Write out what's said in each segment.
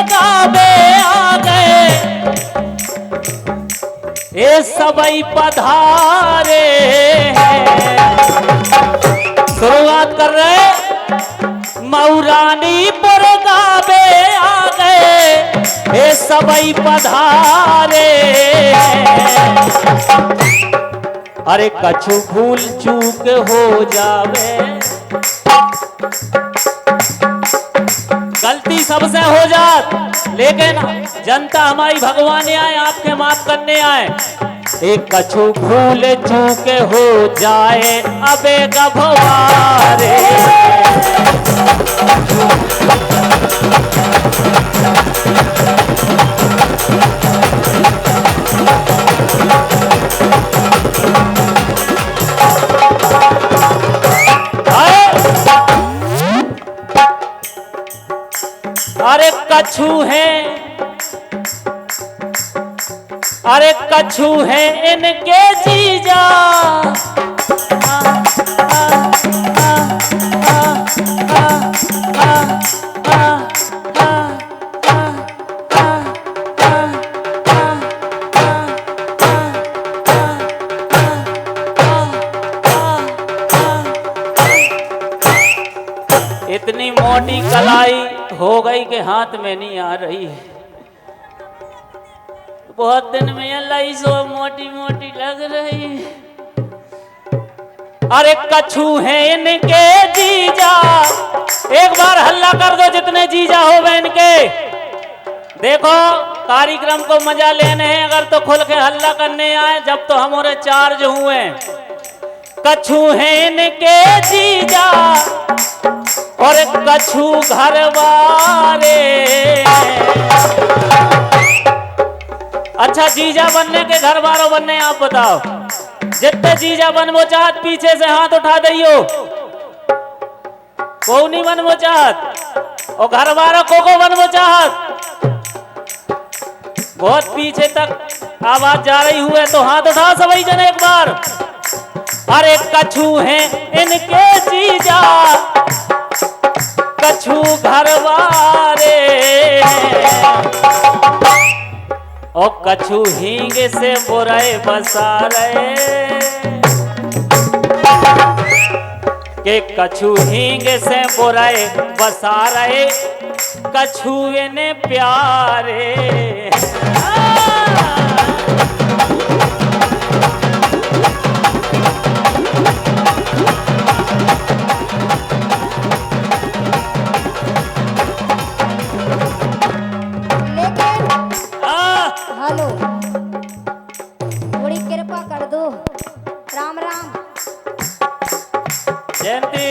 गावे आ गए, ये सबई पधारे। शुरुआत कर रहे मऊरानी पर गावे आ गए, ये सबई पधारे। अरे कछु भूल चूक हो जावे, गलती सबसे हो जात, लेकिन जनता हमारी भगवान आए, आपके माफ करने आए। एक कछु भूल चूक हो जाए अबे गभवारे। अरे कछु है, अरे कछु है इनके जीजा, इतनी मोटी कलाई हो गई कि हाथ में नहीं आ रही है। बहुत दिन में लाई सो मोटी मोटी लग रही है। अरे कछु है इनके जीजा, एक बार हल्ला कर दो जितने जीजा हो बहन के। देखो कार्यक्रम को मजा लेने हैं, अगर तो खुल के हल्ला करने आए, जब तो हमारे चार्ज हुए। कछु है इनके जीजा और कछु घरवारे। अच्छा जीजा बनने के घर वालों बनने आप बताओ, जितने जीजा बनवो चाहत पीछे से हाथ उठा दइयो। को नहीं बनवो चाहत, और घर वालों को बनवो चाहत। बहुत पीछे तक आवाज जा रही हुए तो हाथ उठाओ सभी जन एक बार। अरे कछु है इनके जीजा, कछु घरवारे, और कछु हींग से बुराए बसारे। के कछु हींग से बुराए बसारे, कछु इन्हें प्यारे। हेलो, थोड़ी कृपा कर दो। राम राम। जयंती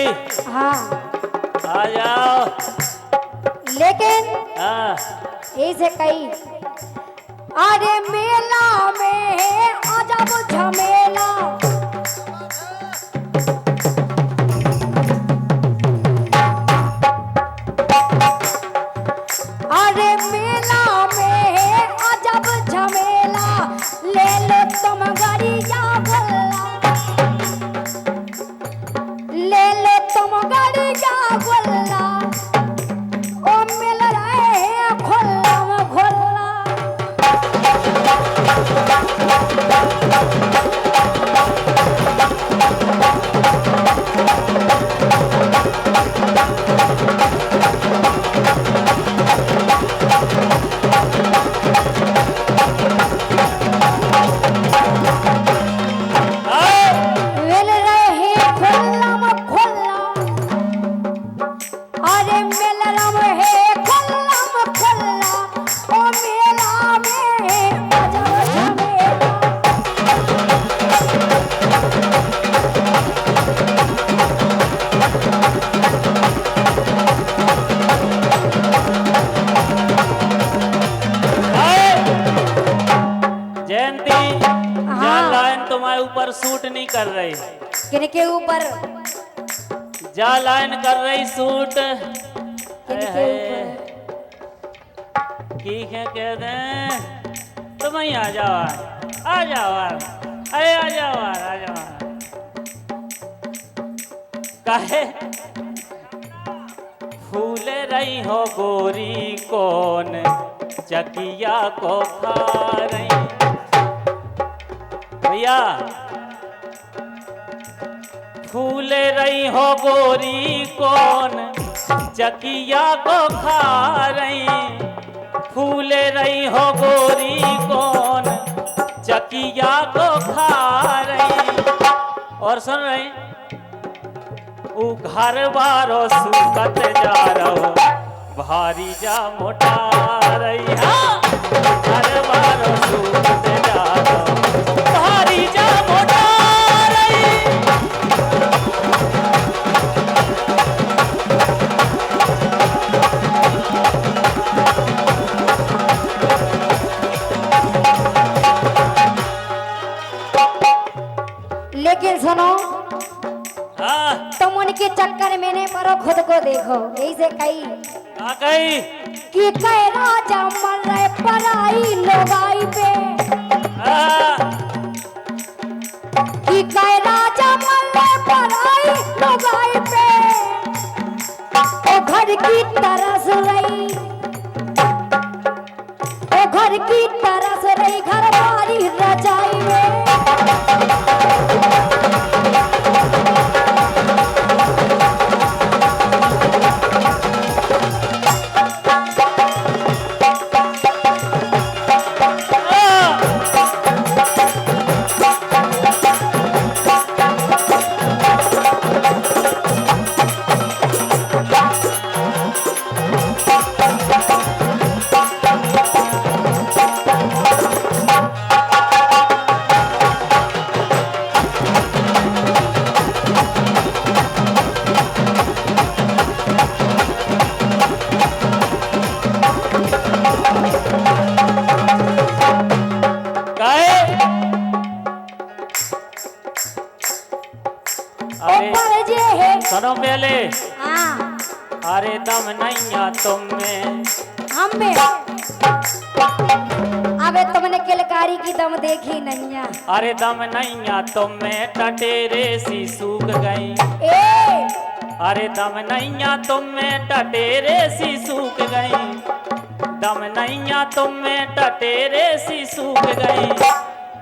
हाँ आ जाओ। लेकिन हाँ ऐसे कही, अरे मेला में अजब झमेला, अरे मेला में अजब झमेला, ले लो तुम गरिया गोला, ले लो तुम गरिया गोला, ओ मिल रहे हैं खुल्ला में खुल्ला। मिल रहे हैं खुल्ला में खुल्ला, अरे मिल रहे हैं खुल्ला में खुल्ला, ओ मेला में अजब झमेला। जयंती हाँ। लाइन तुम्हारे ऊपर सूट नहीं कर रही। किनके ऊपर? जा लाइन कर रही सूट। किनके ऊपर? की क्या कह दें, तुम ही आ जाओ, आ जाओ, अरे आ जाओ, आ जाओ। काहे फूले रही हो गोरी कौन चकिया को खा रही। भैया फूल रही हो गोरी कौन चकिया को खा रही। फूल रही हो गोरी कौन चकिया को खा रही। और सुन रहे ऊ घर बारो सुकत जा रहो भारी जा मोटा रही। हाँ घर बारो सुकत जा रहो भारी जा मोटा रही। लेकिन सुनो हाँ तुम उनके चक्कर में नहीं पड़ो, खुद को देखो। ऐसे कही क्या कही कि कह राजा मर रहे पराई लोगाई पे, हाँ कि कह राजा मर रहे पराई लोगाई पे। ओ घर की तरस रही, ओ घर की तरस रही घर वाली रजाई में। सुनो पहले हाँ अरे दम नैया तुम में हम में। अबे तुमने किलकारी की दम देखी नहीं है। अरे दम नैया तुम में टटेरे सी सूख गई। ए अरे दम नैया तुम में टटेरे सी सूख गई। दम नैया तुम में टटेरे सी सूख गई।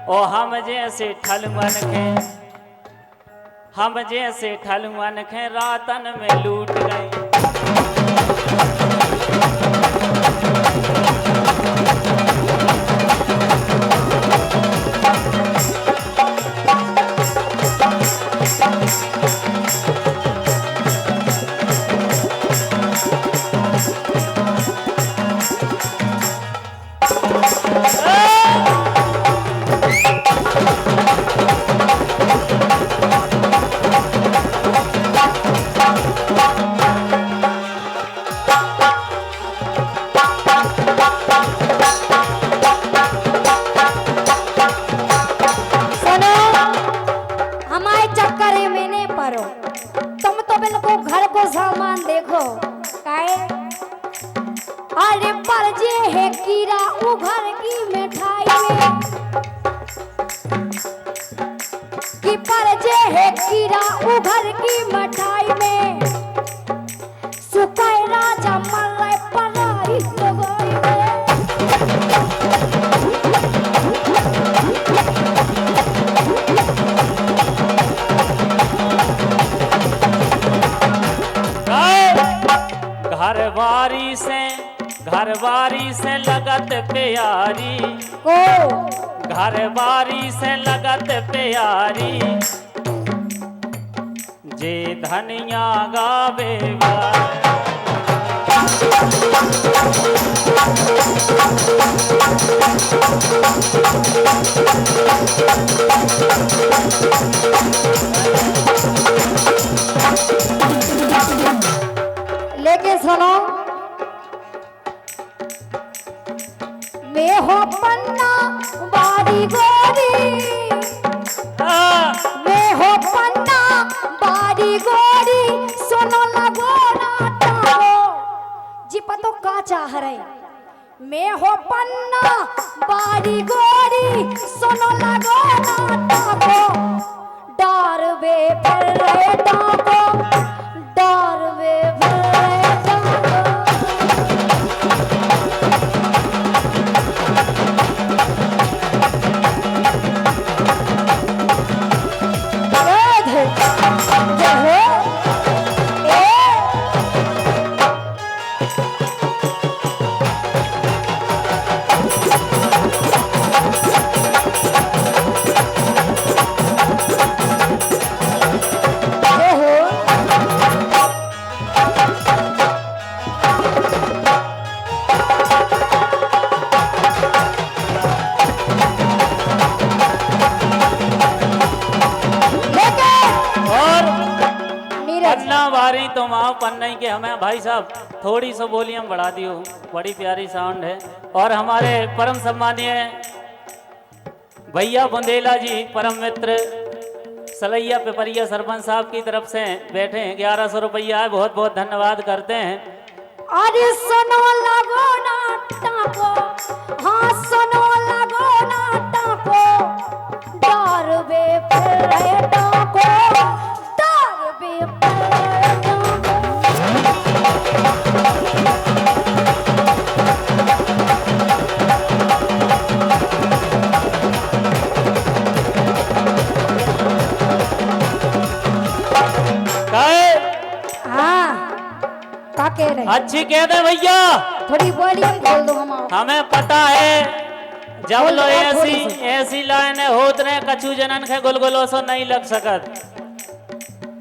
ओ हम जैसे ठलमन के, हम जैसे ठलमन के रातन में लूट गई। तुम तो बिल्कुल घर को सामान देखो काहे। अरे पर जे है कीड़ा वो घर की मिठाई में, कि पर जे है कीड़ा वो घर की मिठाई में। सुखाए राजा मर रहे पराई लोगाई में। घरवारी से लगत प्यारी को, घरवारी से लगत प्यारी। जे धनिया गावे लेके सुनो मैं हो पन्ना बारी गोरी, मैं हो पन्ना बारी गोरी। सुनो लगो नाटको जी पतो का चाह रहे। मैं हो पन्ना बारी गोरी सुनो लगो नाटको। डर बे फिर रहे टाको, डर बे फिर रहे टाको। कि हमें भाई साहब थोड़ी सी वॉल्यूम बढ़ा दियो, बड़ी प्यारी साउंड है। और हमारे परम सम्मानीय भैया बुंदेला जी, परम मित्र सलैया पिपरिया सरपंच साहब की तरफ से बैठे हैं, 1100 रुपया है, बहुत बहुत धन्यवाद करते हैं। अरे सुनो लगो ना टाको, हाँ सुनो लगो ना टाको, डरबे फिरे टाको, डरबे फिरे टाको। का कह रहे? अच्छी कह दे भैया, थोड़ी वॉल्यूम खोल दो हमें पता है जब खोल लो दो, थोड़ी ऐसी सी। ऐसी लाइन होत रहे कछु जनन के गुलगुलो सो नहीं लग सकत।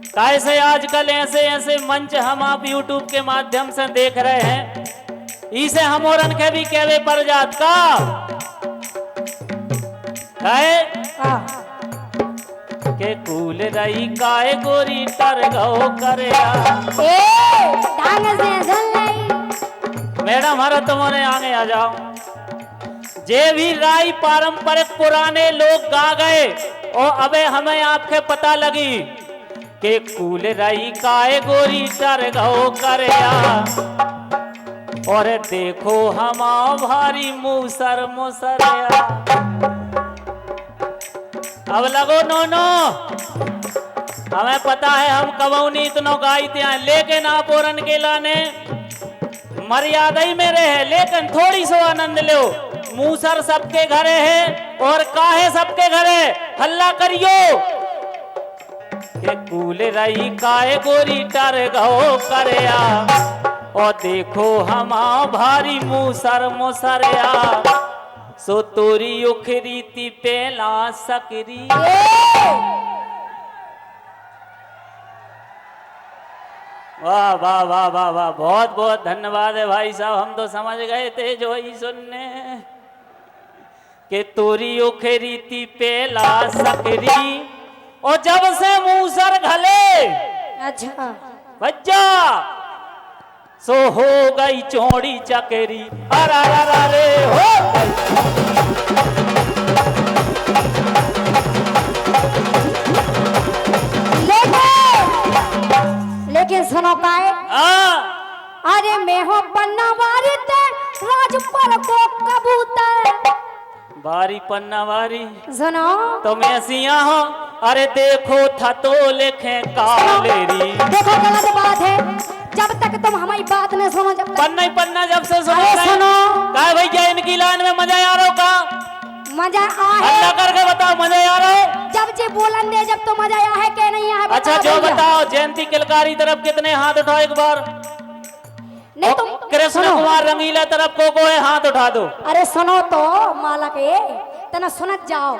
कैसे आजकल ऐसे ऐसे मंच हम आप YouTube के माध्यम से देख रहे हैं, इसे हम औरन के भी कहवे पर जात का कहे के कूल रही काय गोरी टर गो करे। ढंग से चल नहीं। मैडम हर तुम्हारे आगे आ जाओ। जे भी राई पारंपरिक पुराने लोग गा गए और अबे हमें आपके पता लगी के कूल रही काय गोरी टर गो करे। और देखो हम भारी मूसर मुसरिया। अब लगो नो नो, हमें पता है हम कबौनी इतनो गाइते हैं, लेकिन आप औरन के लाने मर्यादा ही में रहे, लेकिन थोड़ी सो आनंद लो। मूसर सबके घरे है और काहे सबके घरे हल्ला करियो के कूल रही काहे गोरी टर गो करया। और देखो हम भारी मूसर मुसरिया, सो तोरी उखरी ती पेला सकरी। वाह वाह वाह वाह वाह, बहुत बहुत धन्यवाद है भाई साहब। हम तो समझ गए थे जो ही सुनने के तोरी उखरी ती पेला सकरी। और जब से मूसर घले अच्छा बच्चा सो हो गई चौड़ी चकेरी। अरा रा रे हो लेकिन सुनो काए, अरे मैं हो पन्ना वारी ते राज पर को कबूतर। बारी पन्ना वारी सुनो तुम ऐसिया हो। अरे देखो था तो लिखे कालेरी। देखो गलत बात है, जब तक तुम हमारी बात न सुनो, जब तक पन्ना ही पन्ना जब से सुनो। अरे सुनो, क्या भैया इनकी लाइन में मजा आ रहा का? मजा आ अल्लाह है करके बताओ मजा आ रहा है? जब जे बोलन दे, जब तो मजा आया है कि नहीं आया? अच्छा जो बताओ, जयंती किलकारी तरफ कितने हाथ उठाओ एक बार। नहीं तुम कृष्ण कुमार रंगीला तरफ को है, हाथ उठा दो। अरे सुनो तो माला के तना सुनत जाओ।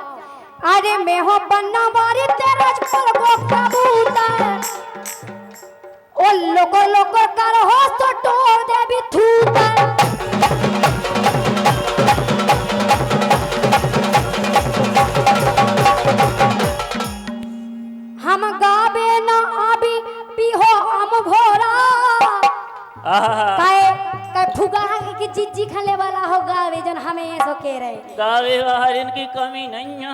अरे मैं हो पन्ना वारी ते राज पर को कबूतर। ओ लोको लोको कर हो तो टोर दे भी थूतर। हम गावे ना आबी पीहो हम घोरा। काए काए फुगा की जिज्जी खले वाला हो गावे जन हमें ऐसो कह रहे। गावे बाहर इनकी कमी नहीं है।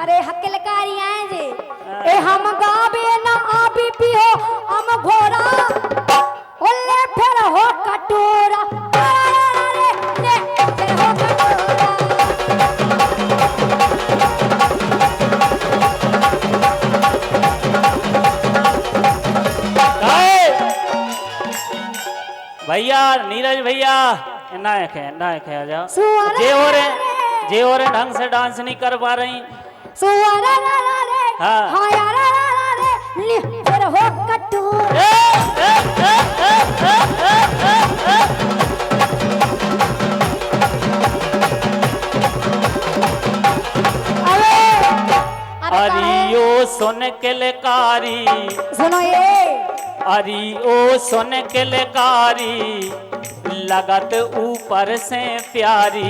अरे हकलकारी आए जे ए हम गावे ना आबी पीहो हम घोरा। ओले फिर हो कटोरा। अरे ले फिर हो कटोरा। भैया नीरज भैया नायक है आ जाओ। सुअर जे और ढंग से डांस नहीं कर पा रही। सुअर रे हाँ। हाँ यार रे ले फिर हो कटोरा। अरियो सुन किलकारी। सुनो ये अरियो सुन किलकारी, लगत ऊपर से प्यारी।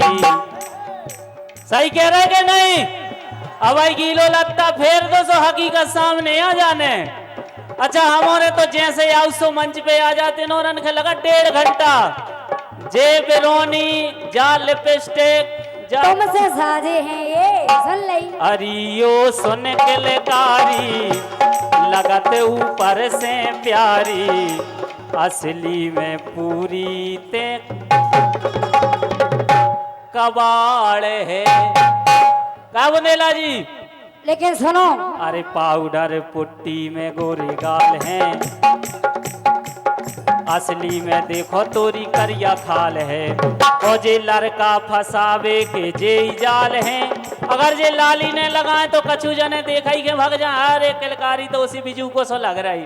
सही कह रहे कि नहीं? अब आई गीलो लगता फेर दो सो हकीकत सामने आ जाने। अच्छा हमारे तो जैसे आओ सो मंच पे आ जाते नो रन के लगा 1.5 घंटा जे बेरोनी जा लिपस्टिक जा तुमसे साजे हैं ये सुन लई। अरियो सुन के लकारी लगत ऊपर से प्यारी असली में पूरी ते कबाड़ है क्या बुंदेला जी। लेकिन सुनो अरे पाउडर पुट्टी में गोरे गाल हैं असली में देखो तोरी करिया खाल है और जे लड़का फसावे के जे जाल हैं अगर जे लाली ने लगाए तो कछु जने देखा ही के भग जा। अरे किलकारी तो उसी बिजू को सो लग रही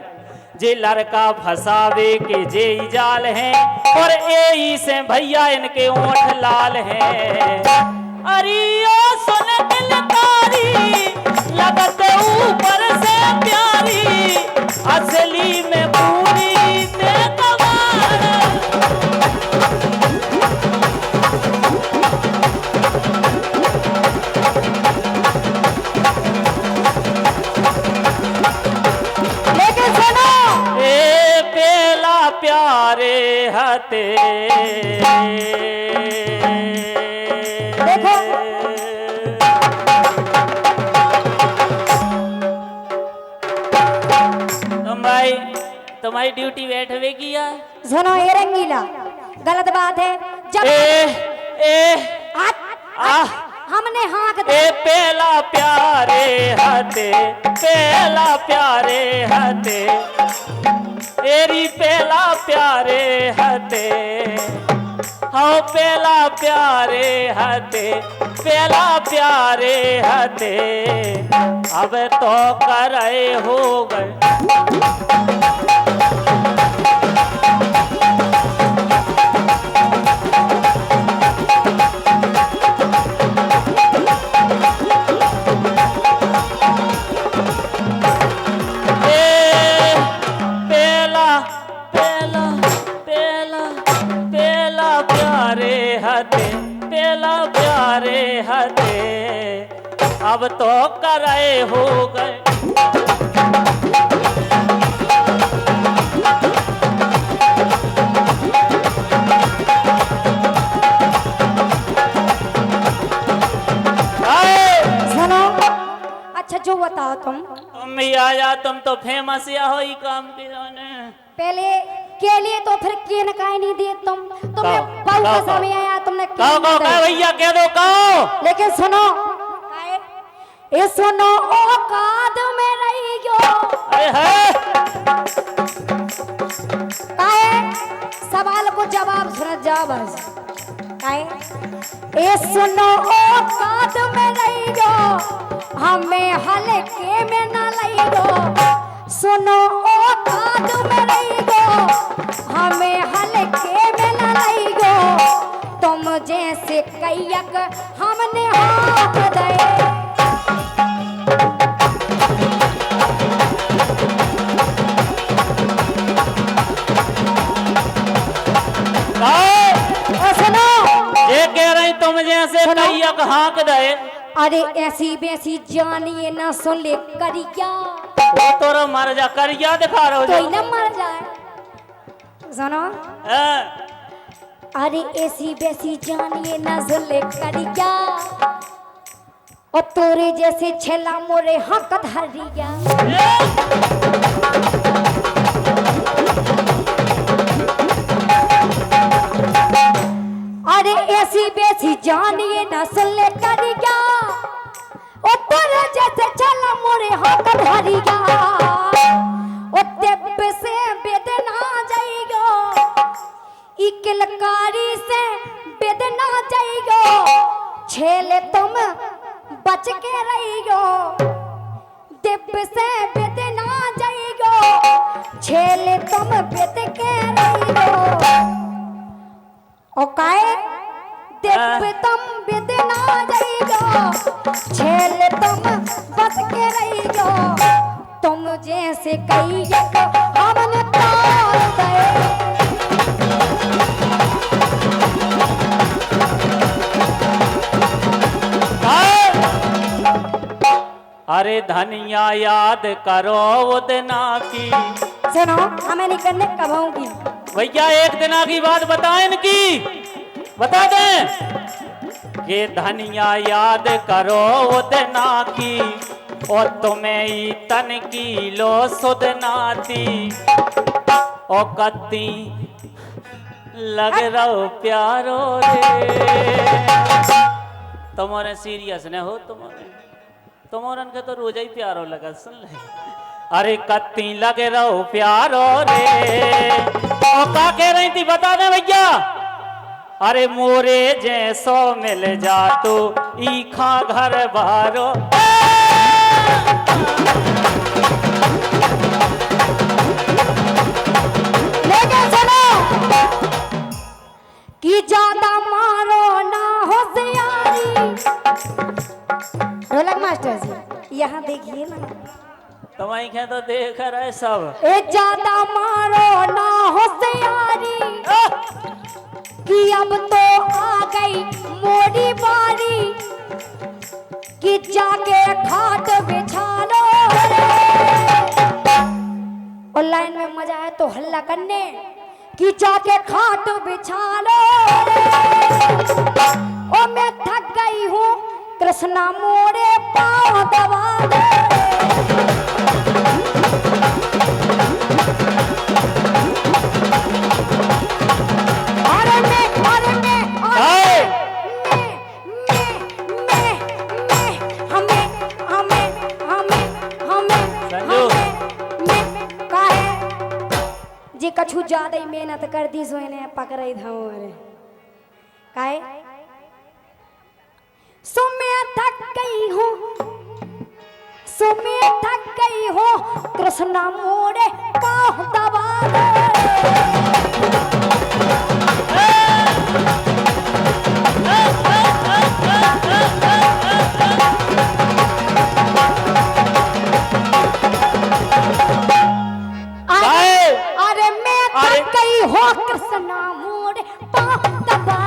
जे लड़का फसावे के जे जाल हैं और ए से भैया इनके ओठ लाल हैं। अरियो सुन किलकारी लगत ऊपर से प्यारी असली में पूरी ते कबाड़। लेकिन सुनो ए पेला प्यारे हते देखो तुम्हारी ड्यूटी बैठवे की है। सुनो ये रंगीला गलत बात है जब हमने हाँक दे ए पेला प्यारे हते पेला प्यारे हते एरी पेला प्यारे हते हाँ पेला प्यारे हते पेला प्यारे हते अब तो करे हो गए। पेला प्यारे हते अब तो करे हो गए। सुनो अच्छा जो बताओ तुम भी आया तुम तो फेमस या हो ही काम के जाने पहले के लिए तो फिर केन का नहीं दिए तुमने बहू का समय आया तुमने कहो भैया कह दो कहो। लेकिन सुनो ये सुनो औकात में रही गयो काहे सवाल को जवाब सुन जा बस काहे ये सुनो औकात में रही गयो हमें हल्के में ना लई गयो सुनो औकात में रही गयो हमें हल्के में ना लई गयो तुम जैसे कैयक हमने हाथ दे। सुनो ये कह रही तुम जैसे कैयक हाँक दे। अरे ऐसी वैसी जानिए ना सुन ले करिया वो तोरा मर जा करिया दिखा रहा हो तो ही ना मर जाए। सुनो अरे ऐसी वैसी जानिए ना सुन ले करिया और तोरे जैसे छेला मोरे हक धरिया। अरे ऐसी वैसी जानिए ना सुन ले करिया और तोरे जैसे छेला मोरे हक धरिया और तेब से बेदना जाइयो इकलकारी से बेदना जाइयो छेले तुम बच के रहियो तेब से बेदना जाइयो छेले तुम बेद के रहियो ओ काए तेब तुम बेदना जाइयो छेले तुम बच के रहियो तुम जैसे कैयक हमने तार दे। अरे अरे धनिया याद करो वो दिना की। सुनो हमें नहीं करने कब होंगी भैया एक दिना की बात बताएं इनकी, बता दें कि धनिया याद करो वो दिना की और तुम्हें ही तन की लो सुदनाती ओ कत्ती लग रहो प्यारो रे। तुम्हारे सीरियस न हो, तुम्हारे के तो रोज ही प्यारो लगा सुन ले। अरे कत्ती लगे रहो प्यारो रे। ओ का कह रही थी बता दे भैया। अरे मोरे जैसो मिल जा तू ईखा घर बारो। लेकिन सुनो कि ज्यादा मारो ना होशियारी। ढोलक मास्टर जी यहाँ देखिए ना, तुम्हारी क्या तो देख रहे सब। ए ज्यादा मारो ना होशियारी कि अब तो आ गई मोरी बारी कि जाके खाट बिछा लो रे। और लाइन में मजा है तो हल्ला करने कि जाके खाट बिछा लो रे। ओ मैं थक गई हूँ कृष्णा मोरे पाँव दबा दे। जी कछु ज्यादा ही मेहनत कर दी सो इन्हें पकड़े धमोरे काहे सो मैं थक गई हूँ, सो मैं थक गई हूँ कृष्णा मोरे पाँव दबा हो कृष्णा मोरे पाँव दबा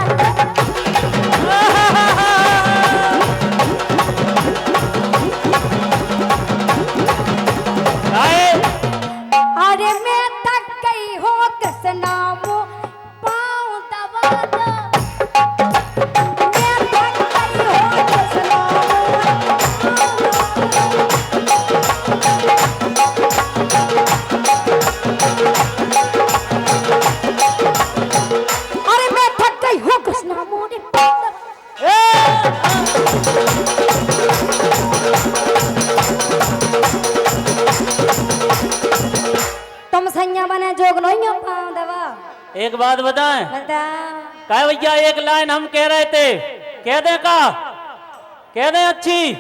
अरे मैं थक गई हो कृष्णा मो पाँव दबा दो। मैं थक गई हो कृष्णा तुम सैया बने जोग नहीं हो पाँव दबा। एक बात बताएं बता क्या भैया, एक लाइन हम कह रहे थे, कह दे का, कह दे अच्छी,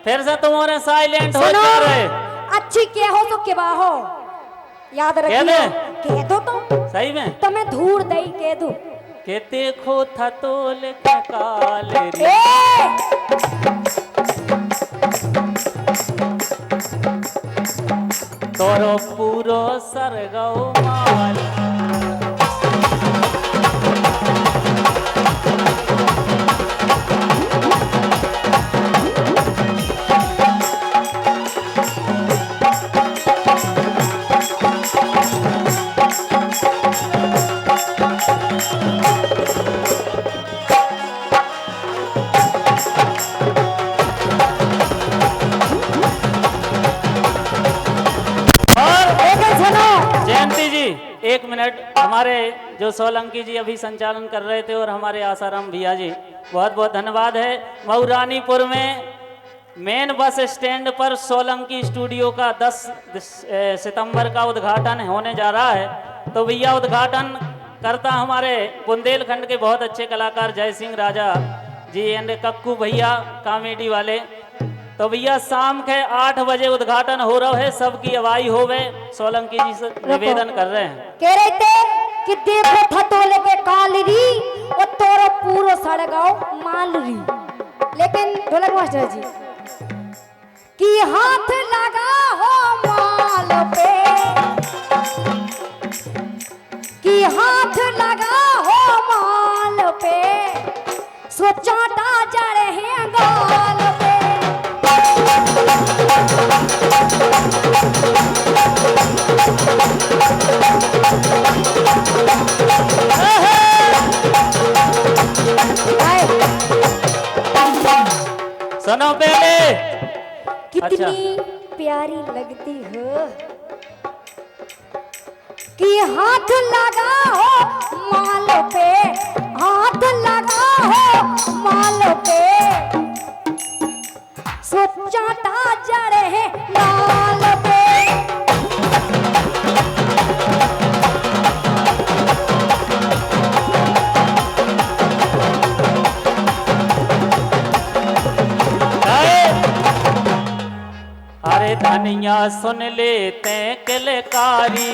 फिर से तुम्हारे साइलेंट हो जा रहे। अच्छी क्या हो तो क्या हो, याद रखिए कह दो तो सही में तो मैं धूर दई कह दू के देखो था तो लिख काल रे। तोरो पूरो सरगौ माल एक मिनट, हमारे जो सोलंकी जी अभी संचालन कर रहे थे और हमारे आसाराम भैया जी, बहुत बहुत धन्यवाद है। मऊरानीपुर में मेन बस स्टैंड पर सोलंकी स्टूडियो का 10 सितंबर का उद्घाटन होने जा रहा है। तो भैया उद्घाटन करता हमारे बुंदेलखंड के बहुत अच्छे कलाकार जय सिंह राजा जी एंड कक्कू भैया कॉमेडी वाले। तो भैया शाम के 8 बजे उद्घाटन हो रहा है, सबकी अवाई हो गए, सोलंकी जी से निवेदन कर रहे हैं। कह रहे थे कि देखो थतोले के कालरी और तोरो पूरो सड़गाओ मालरी। लेकिन ढोलक मास्टर जी कि हाथ लगा हो माल पे, कि हाथ लगा हो माल पे, सो चाटा जड़े हैं गाल पे। इतनी प्यारी लगती हो कि हाथ लगा हो माल पे, हाथ लगा हो माल पे, सोचाता जड़े है लाल पे। अरे धनिया सुन लेते किलकारी,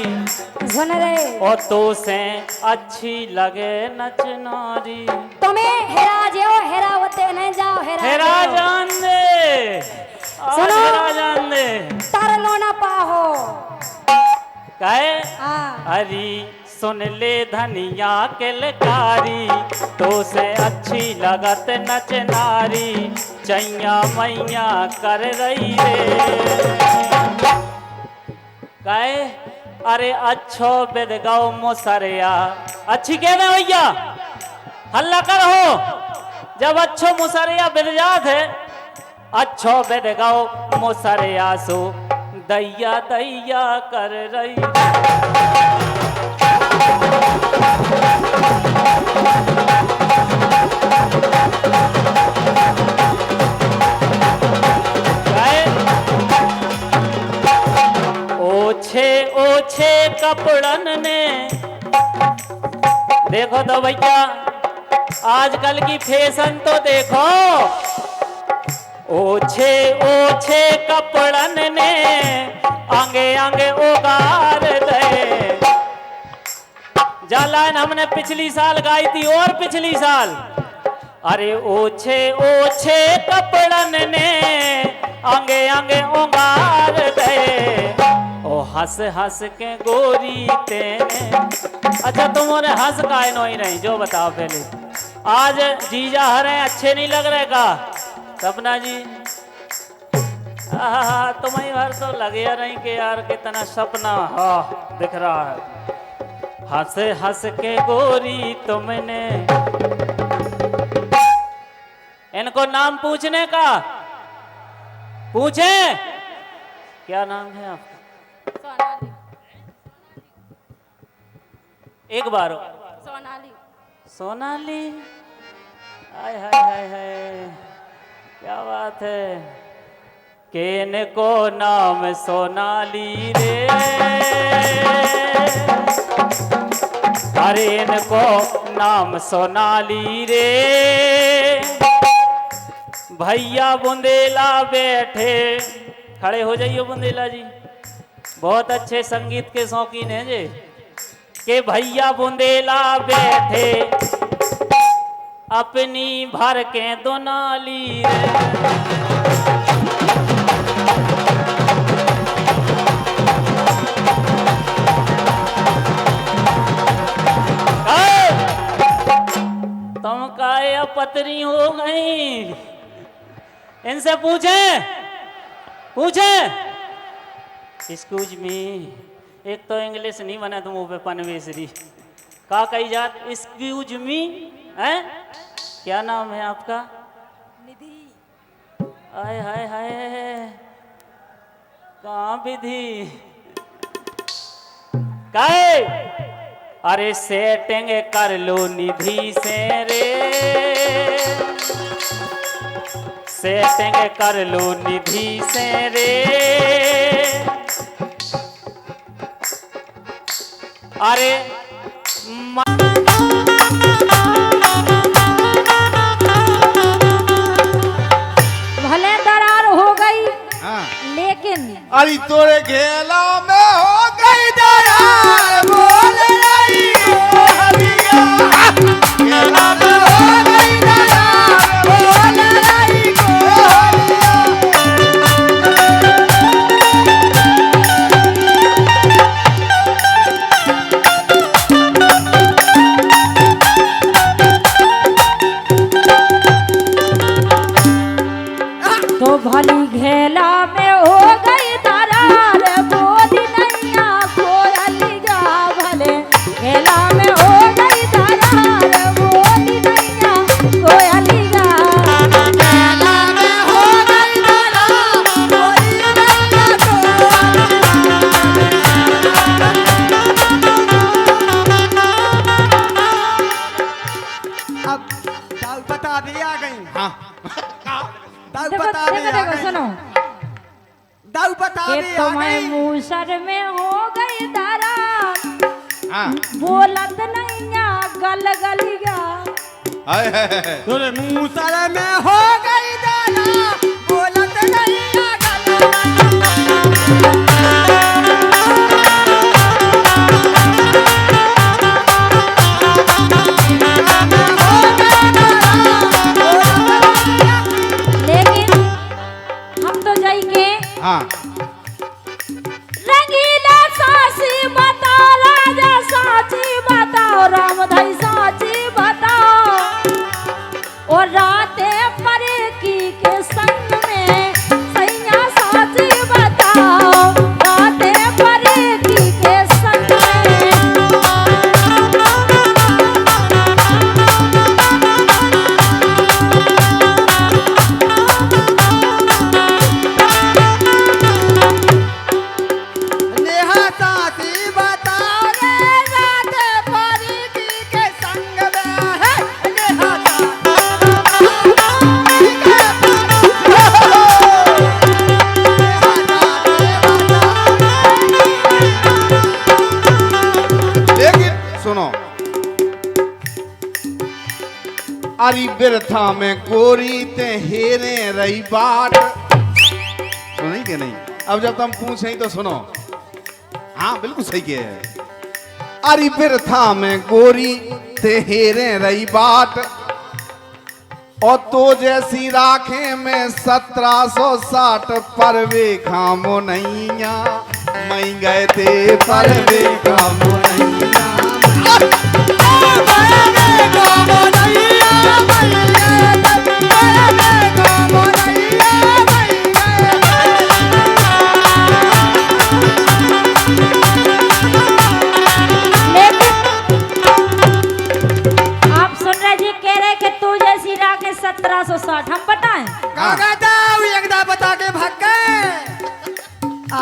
सुन रहे और तो से अच्छी लगे नचनारी। तुम्हें हेरा जो हेरावते नहीं जाओ हेरा जान दे, आज सुनो। हेरा जान दे तार लोना पाहो कहे। हाँ अरे सुन ले धनिया किलकारी, तो से अच्छी लगत नचनारी, चैया मैया कर रही रे। कहे अरे अच्छो बिद गाओ मुसरिया, अच्छी कह रहे भैया हल्ला करो। जब अच्छो मुसरिया बिद जात है, अच्छो बिद गाओ मुसरिया, सो दैया दैया कर रही। ओछे ओछे कपड़न ने, देखो तो भैया आजकल की फैशन तो देखो। ओछे ओछे कपड़न ने आगे आगे उगार दे। जालान हमने पिछली साल गाई थी और पिछली साल। अरे ओछे ओछे कपड़न ने आगे आगे उगार दे, ओ हंस हंस के गोरी तेने। अच्छा तुमने हंस काहे नहीं रही, जो बताओ पहले। आज जीजा हरे अच्छे नहीं लग रहे का सपना जी? तुम्हें भर तो लगे रही कि यार कितना सपना हाँ दिख रहा है। हंस हंस के गोरी तुमने। इनको नाम पूछने का पूछे, क्या नाम है आपका? एक बार सोनाली। सोनाली, हाय हाय हाय हाय, क्या बात है। केन को नाम सोनाली रे, अरे इनको नाम सोनाली रे। भैया बुंदेला बैठे, खड़े हो जाइए बुंदेला जी, बहुत अच्छे संगीत के शौकीन हैं जी। के भैया बुंदेला बैठे अपनी भर के दोनाली तुम काया पतरी हो गई। इनसे पूछे पूछे। एक्सक्यूज मी, एक तो इंग्लिश नहीं बना तुम वो पे पनवेसरी का कही जात। एक्सक्यूज मी है, क्या नाम है आपका? निधि। हाय हाय हाय, कहाँ विधि काहे? अरे सेटिंग कर लो निधि से रे, सेटिंग कर लो निधि से रे। अरे भले दरार हो गई हाँ। लेकिन अरे तोरे घेला में हो गई दरार, बोल रही हो हरिया। घेला में हो गई दरार, बोल रही हो हरिया। तो भली घेला में हो गई दरार, बोल आप दाऊ बता दी आ गई। हाँ दाऊ देखो बता दी देखो आ देखो गई। सुनो दाऊ बता कि दी आ तुम्हें गई। मूसर में हो गई दरा हाँ बोलत नहीं गल गलिया हाय हाय हाय। तोरे मूसर में हो गई दाना बोलत नहीं लेकिन हम तो जाई के हाँ रंगीला सासी बताओ राजा साची बताओ रामधाई साची बताओ और राते परे की के संग में सैया साची बताओ राते परे की के संग में नेहा साथी बता रे रात परी के संग में है नेहा लेकिन सुनो अरी बिरथा में गोरी ते हेरे रही बाट सुनी कि नहीं। अब जब तुम पूछे तो सुनो। हाँ बिल्कुल सही किया है। अरी बिरथा में गोरी ते हेरे रही बाट और तो जैसी राखे में 1760 परवे खामो नैया मई गए थे परवे खामो नैया। आप सुन रहे जी कह रहे कि तू जैसी राख 1760 हम बताएं काका दाऊ एकदा बता के भाग गए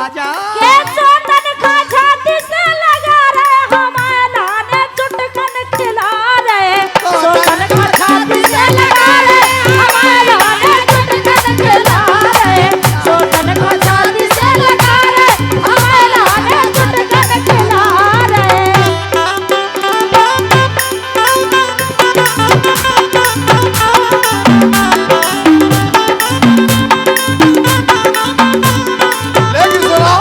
आजा के सोतन का छाती से लगा रहे हमारे लाने चुटकन खिला रहे सोतन का छाती से लगा रहे हमारे लाने चुटकन खिला रहे सोतन का छाती से लगा रहे हमारे लाने चुटकन खिला रहे लेकिन सुनो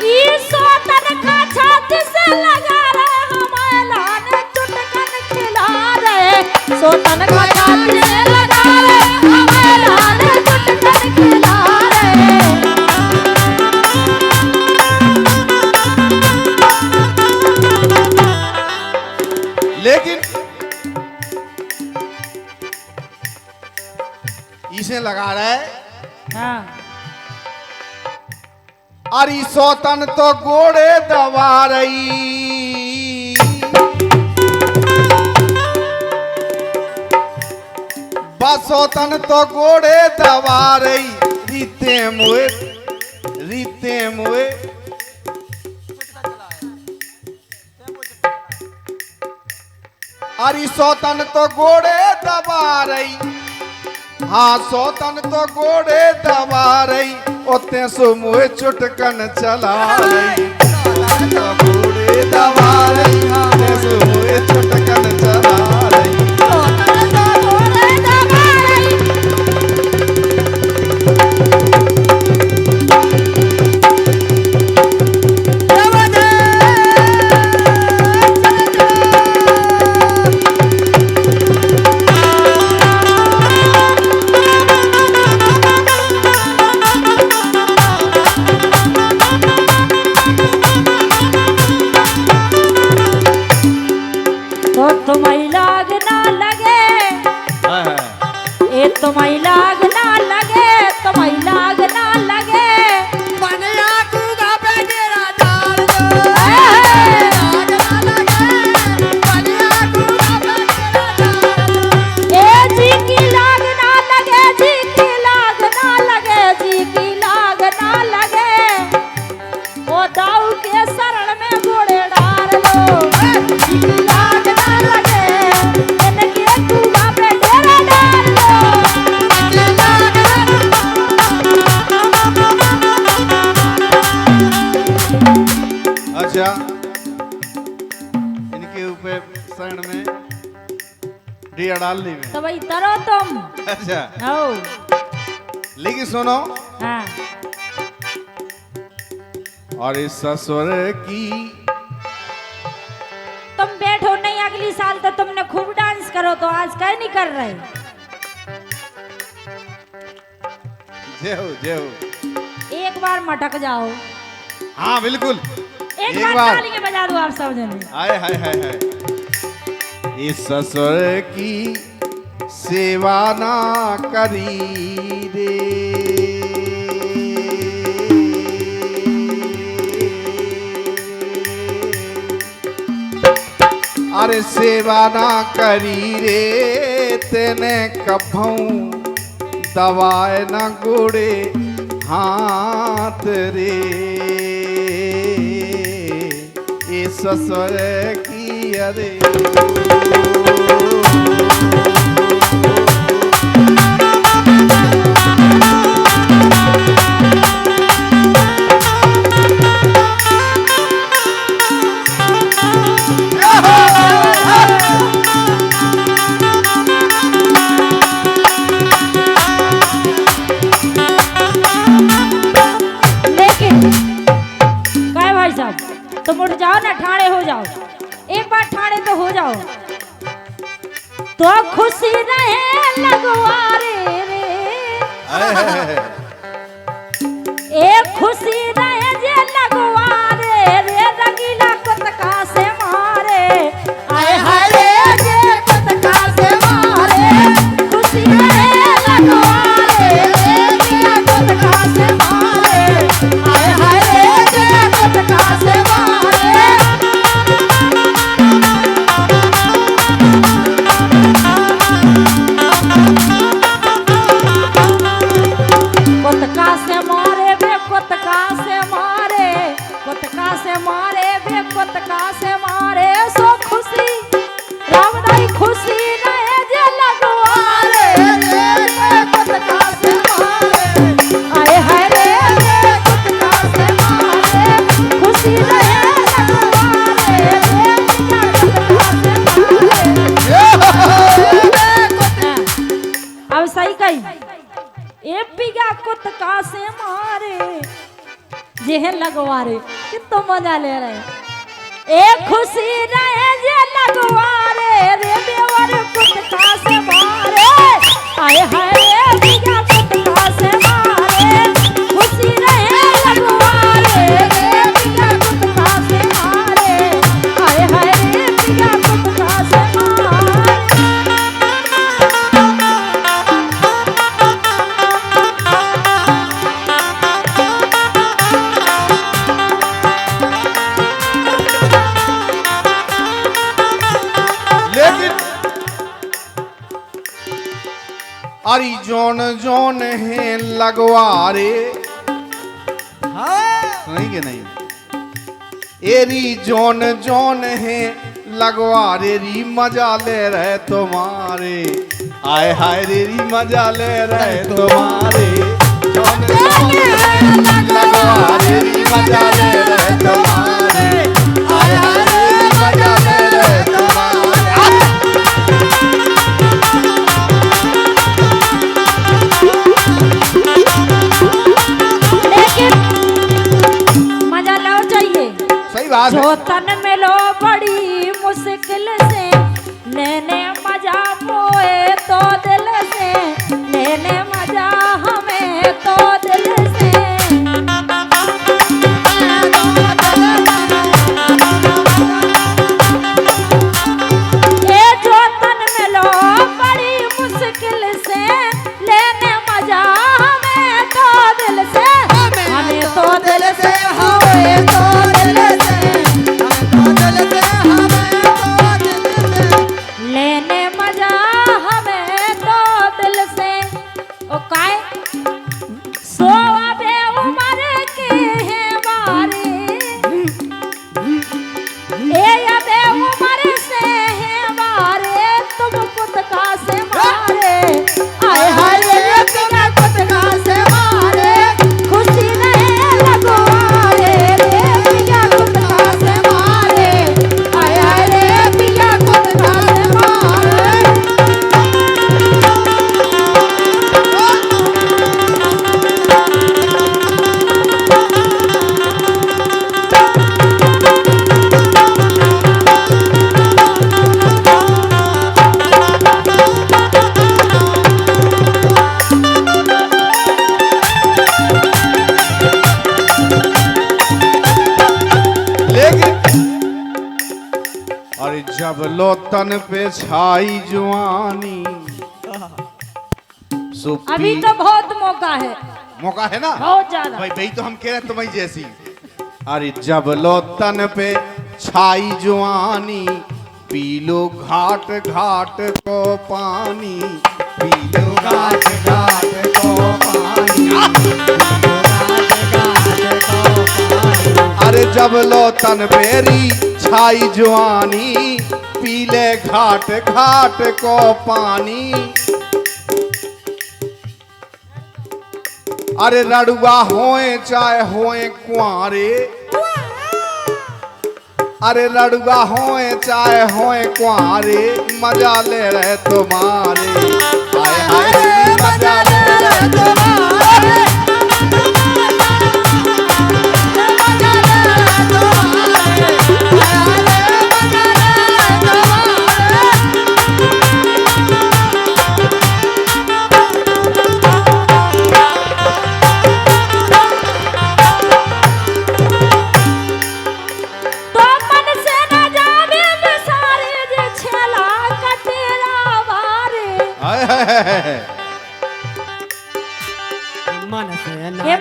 ई सोतन का छाती से लगा रहे हमारे लाने चुटकन खिला रहे सोतन का छाती से लगा रहे हमारे लाने चुटकन खिला रहे लेकिन इसे लगा रहा है हाँ अरी सौतन तो गोड़े दबा रही बसौतन तो गोड़े दबा रही रीते मुए अरी सौतन तो गोड़े दबा रही हाँ सौतन तो गोड़े दबा रही ओते सो मुए चुटकन चला रही तो गोड़े दबा रही ओते सो मुए चुटकन चला रही तो तुम्हें लाग ना लगे ए तुम्हें लाग ना लगे तुम्हें लाग ना लगे बनिया कूगा पे गिरा डाल दो ए, आग ना लगे बनिया कूगा पे गिरा डाल दो ए जी की लाग ना लगे जी की लाग ना लगे जी की लाग ना लगे ओ दाऊ के शरण में घोड़े डाल लो जी की लाग ना लगे इनके शरण में डिया डालनी में। तो भाई तरो तुम। अच्छा हो लेकिन सुनो, हाँ और इस ससुर की तुम बैठो नहीं, अगली साल तो तुमने खूब डांस करो, तो आज कहीं नहीं कर रहे। जय हो जय हो। एक बार मटक जाओ। हाँ बिल्कुल, एक बार ताली के बजा दो आप सब जने। हाय हाय हाय हाय। इस ससुर की सेवा ना करी रे, अरे सेवा ना करी रे, तेने कभू दवाए न गुड़े हाथ रे, ये ससुर की अरे। तुम उठ जाओ ना, ठाणे हो जाओ, एक बार ठाणे तो हो जाओ। तो खुशी रहे लगवारे रे, एक खुशी रहे जे लगवारे रे, रंगीला कुतका से मारे, आए हरे जे कुतका से मारे, खुशी रहे लगवारे रे, रंगीला कुतका से मारे, आए हरे जे कुतका से मारे। कुतका से मारे बे, कुतका से मारे, कुतका से मारे बे, कुतका से मारे, सो खुशी रामदाई खुशी रहे जे लगवारे रे, कुतका से मारे, आए हाय रे कुतका से मारे, खुशी रहे लगवारे रे, कुतका से मारे। अब सही कही, ए पिगा कुतका से मारे जे लगवारे, कितना मजा ले रहे। ए खुशी रहे जे लगवारे रे, देवर कुतका से मारे, आए हाय रे पिगा कुतका से मारे, खुशी रहे लगवारे रे, पिगा कुतका से मारे, आए हाय रे पिगा कुतका से मारे। अरे जोन जोन है लगवारे, नहीं के नहीं, एरी जोन जोन है लगवारे री, मजा ले रहे तुम्हारे, आए हाय रे री मजा ले रहे तुम्हारे, जोन जोन है लगवारे री, मजा ले रहे तुम्हारे, आए हाय रे मजा ले रहे तुम्हारे। मजा लो चाहिए, सही बात है। जो तन में लो बड़ी मुश्किल से, लेने मजा मोए तो दिल से, लेने मजा हमें तो दिल से। ये जो तन में लो बड़ी मुश्किल से, लेने मजा हमें तो दिल से, हमें तो दिल से, हमें तो दिल से, हमें तो दिल से, हमें तो दिल से। तन पे छाई जवानी। अभी तो बहुत मौका है, मौका है ना, बहुत ज्यादा। भाई भाई तो हम कह रहे हैं तुम्हारी जैसी। अरे जब लो तन पे छाई जवानी, पी लो घाट घाट को पानी, पी लो घाट घाट को पानी। अरे जब लो तन पेरी छाई जवानी, पी ले घाट घाट को पानी। अरे रड़ुआ होए चाहे होए कुआरे, अरे रड़ुआ होए चाहे होए कुआरे, मजा ले रहे तुम्हारे। हाय हाय मजा ले रहे तुम्हारे।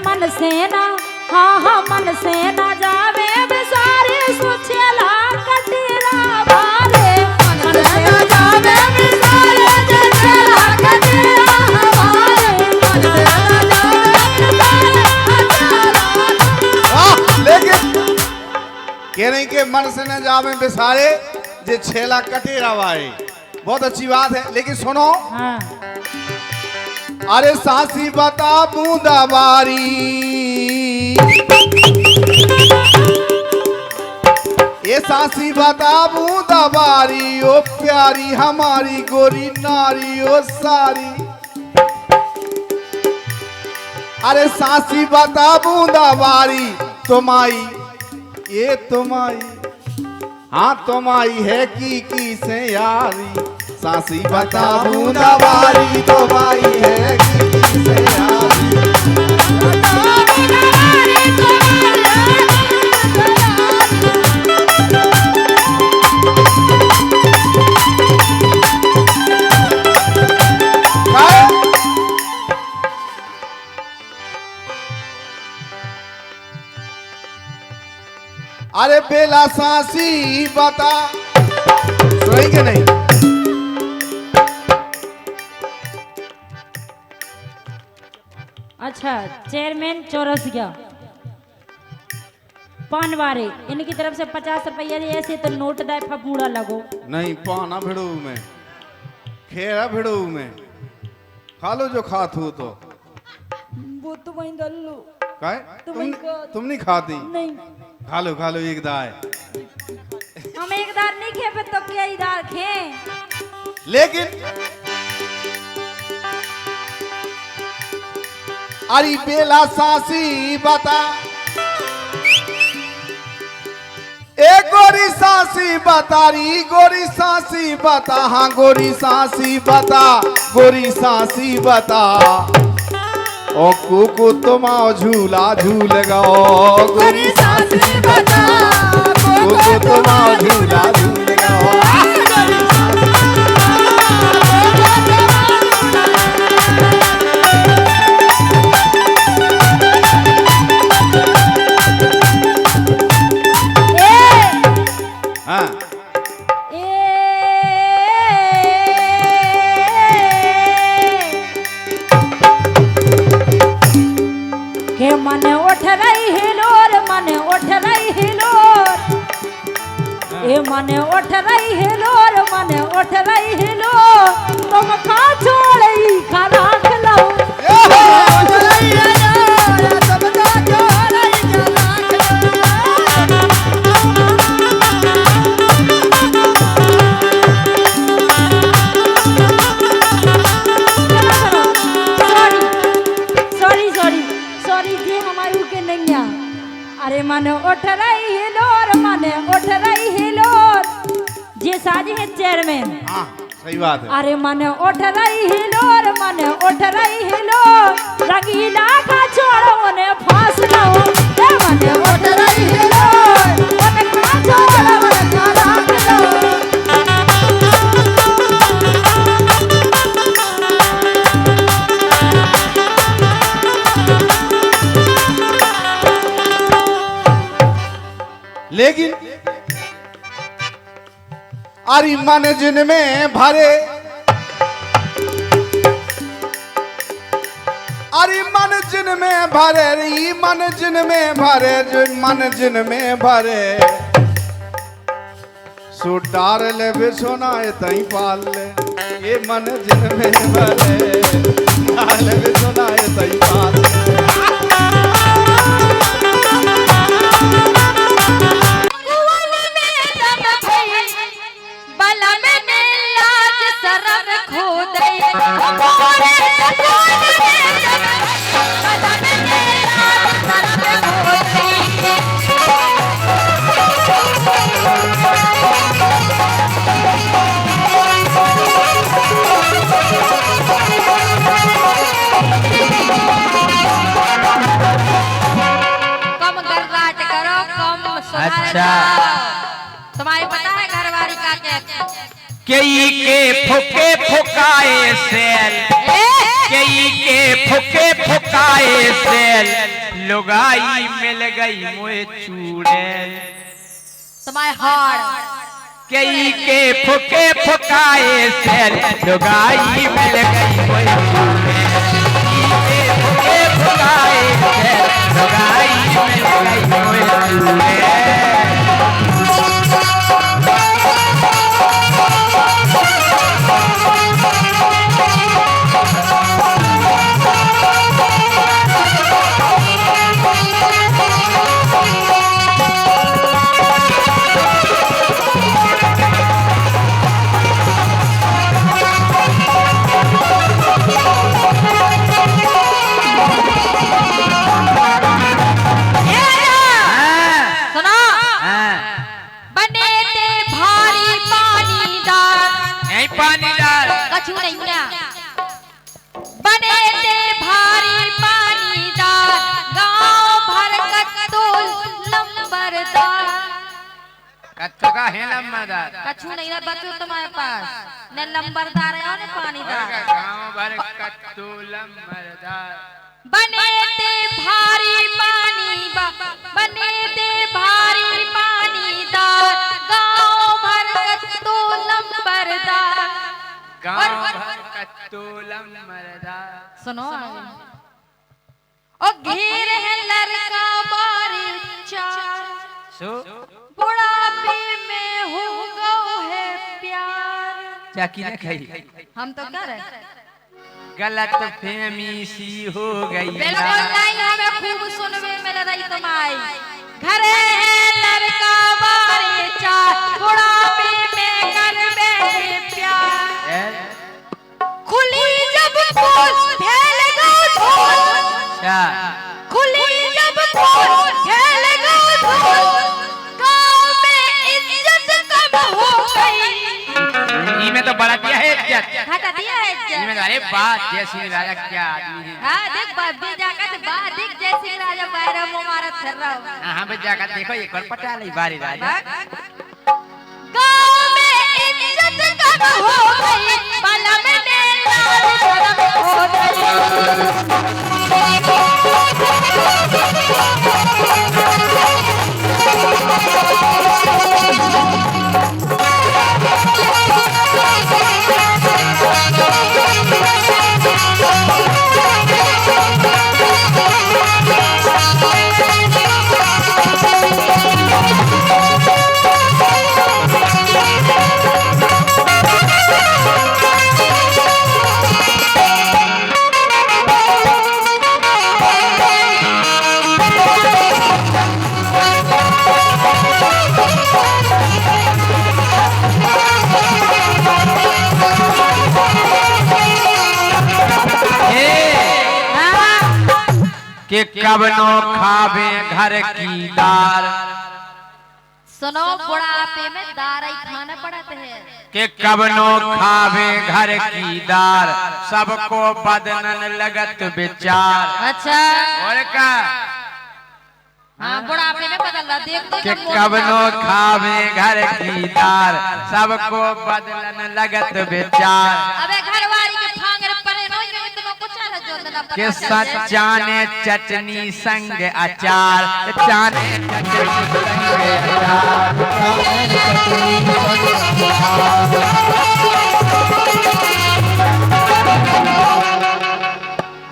मन से ना, हाँ हाँ मन से ना जावे बेसारे, सुछेला कटेरा बारे। मन से ना जावे बेसारे, सुछेला कटेरा बारे। मन से ना जावे लेकिन कह रही कि मन से न जावे बेसारे, जे छेला कटेरा वाए। बहुत अच्छी बात है, लेकिन सुनो। हाँ। अरे सासी बता बूंदा बारी, ये सासी बता बूंदा बारी, ओ प्यारी हमारी गोरी नारी ओ सारी। अरे सासी बता बूंदा बारी, तुम्हारी ये तुम्हारी, हाँ तुम्हारी है की से यारी। सासी बता बूंदा बारी, तुम्हारी है की से यारी। अरे बेला सासी बता, सुनेंगे नहीं? अच्छा, चेयरमैन चौरसिया पान वारे, इनकी तरफ से 50 रुपया ऐसे तो नोट दाए फपूड़ा लगो। नहीं पाना भिड़ो में, खेरा भिड़ो में, खा लो जो खात हो तो। वो तो वहीं कर लो। काय? तुम नहीं खाती? नहीं। खा लो एक दाए। हम एक दार नहीं खे तो क्या इधर खे? लेकिन अरे बेला सासी बता, ए गोरी सासी बतारी, गोरी सासी बता, हाँ गोरी सासी बता, गोरी सासी बता। ओ कुकु तुम झूला झूल गाओ, गोरी सासी बता, कुकु तुम झूला झूल गाओ। मन उठ रही हिलोर, मन उठ रही हिलोर, ए मन उठ रही हिलोर, मन उठ रही हिलोर। तुम खा छोड़ी खा राख लो, अरे मन उठ रही हिलोर, मन उठ रही हिलोर। जे साजी है चेयरमैन। हाँ सही बात है। अरे मन उठ रही हिलोर, मन उठ रही हिलोर। रंगीला का छोड़ो उन्हें फांस लो, मन उठ रही हिलोर, उन्हें खा छोड़ो उन्हें राख लो। अरे मन जिनमें भरे, अरे मन जिनमें भरे, री मन जिनमें भरे, मन जिनमें भरे, सो डार ले बिछोना तई पाल ले, ये मन जिनमें भरे, डार ले बिछोना तई पाल ले। अच्छा, तुम्हारी पता है घरवाली का क्या? के फुके फुकाए सेल, के फुके फुकाए सेल, लुगाई मिल गई मुझे चूड़ेल। तुम्हारे हार के फुके फुकाए सेल, लुगाई मिल गई मुझे चूड़ेल। के फुके फुकाए सेल, लुगाई मिल गई मुझे चूड़ेल। कछु नहीं ना बने थे भारी पानीदार, गांव भर कत्तोल लंबरदार। कत्तो का है लंबरदार, कछु नहीं ना बच्चों तुम्हारे पास, न लंबरदार है और न पानीदार। गांव भर कत्तो लंबरदार। बने थे भारी बने थे भारी पानीदार, गांव भर कत्तोल लंबरदार। गांव भर कत्तो लंबरदार। सुनो और घेर है लड़का बारी चार, बुढ़ापे में हो गओ है प्यार। चाकी न खाई, हम तो कर गलत फहमी सी हो गई। बिल्कुल नहीं, हमें खूब सुनने मिल रही तुम्हारी। घर है लड़का बारी चार, बुढ़ापे में कर बैठे प्यार। खुली जब पोल फैल गई धूल, खुली जब पोल फैल गई धूल, गांव में इज्जत कम हो गई। में तो बड़ा दिया है इज्जत, हटा दिया है इज्जत। में अरे बात जैसी राजा क्या आदमी है। हाँ देख बाबी जाकर बात देख जैसी राजा बाहर मुंह मारा थर रहा हो। हाँ बे जाकर देखो एक बार पटा ली बारी राजा। गांव में इज्जत कम हो गई, बलम ने लाल शर्म हो गई। कि कब नो खावे घर की दार। सुनो बुढ़ापे में दार ही खाना पड़ता है। कि कब नो खावे घर की दार, सबको बदनन लगत विचार। अच्छा और का हाँ बुढ़ापे में बदल रहा देख कि देख कब नो खावे घर की दार, सबको बदलन लगत विचार। अबे घरवाली के फांगर परे नो ये इतना कुछ ना जो ना के सच्चा ने चटनी संग अचार चाने चटनी संग अचार।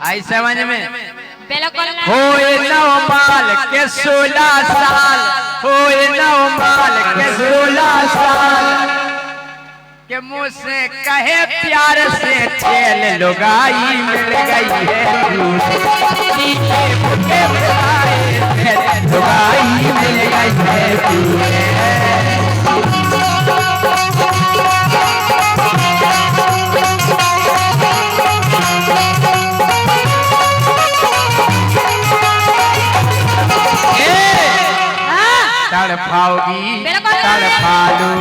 आई समझ में? बिल्कुल होए नौ माल के 16 साल, होए नौ माल के 16 साल के मुँह से कहे प्यार से छेल लुगाई मिल गई है लुगाई मिल गई है तड़पाओगी तड़पालू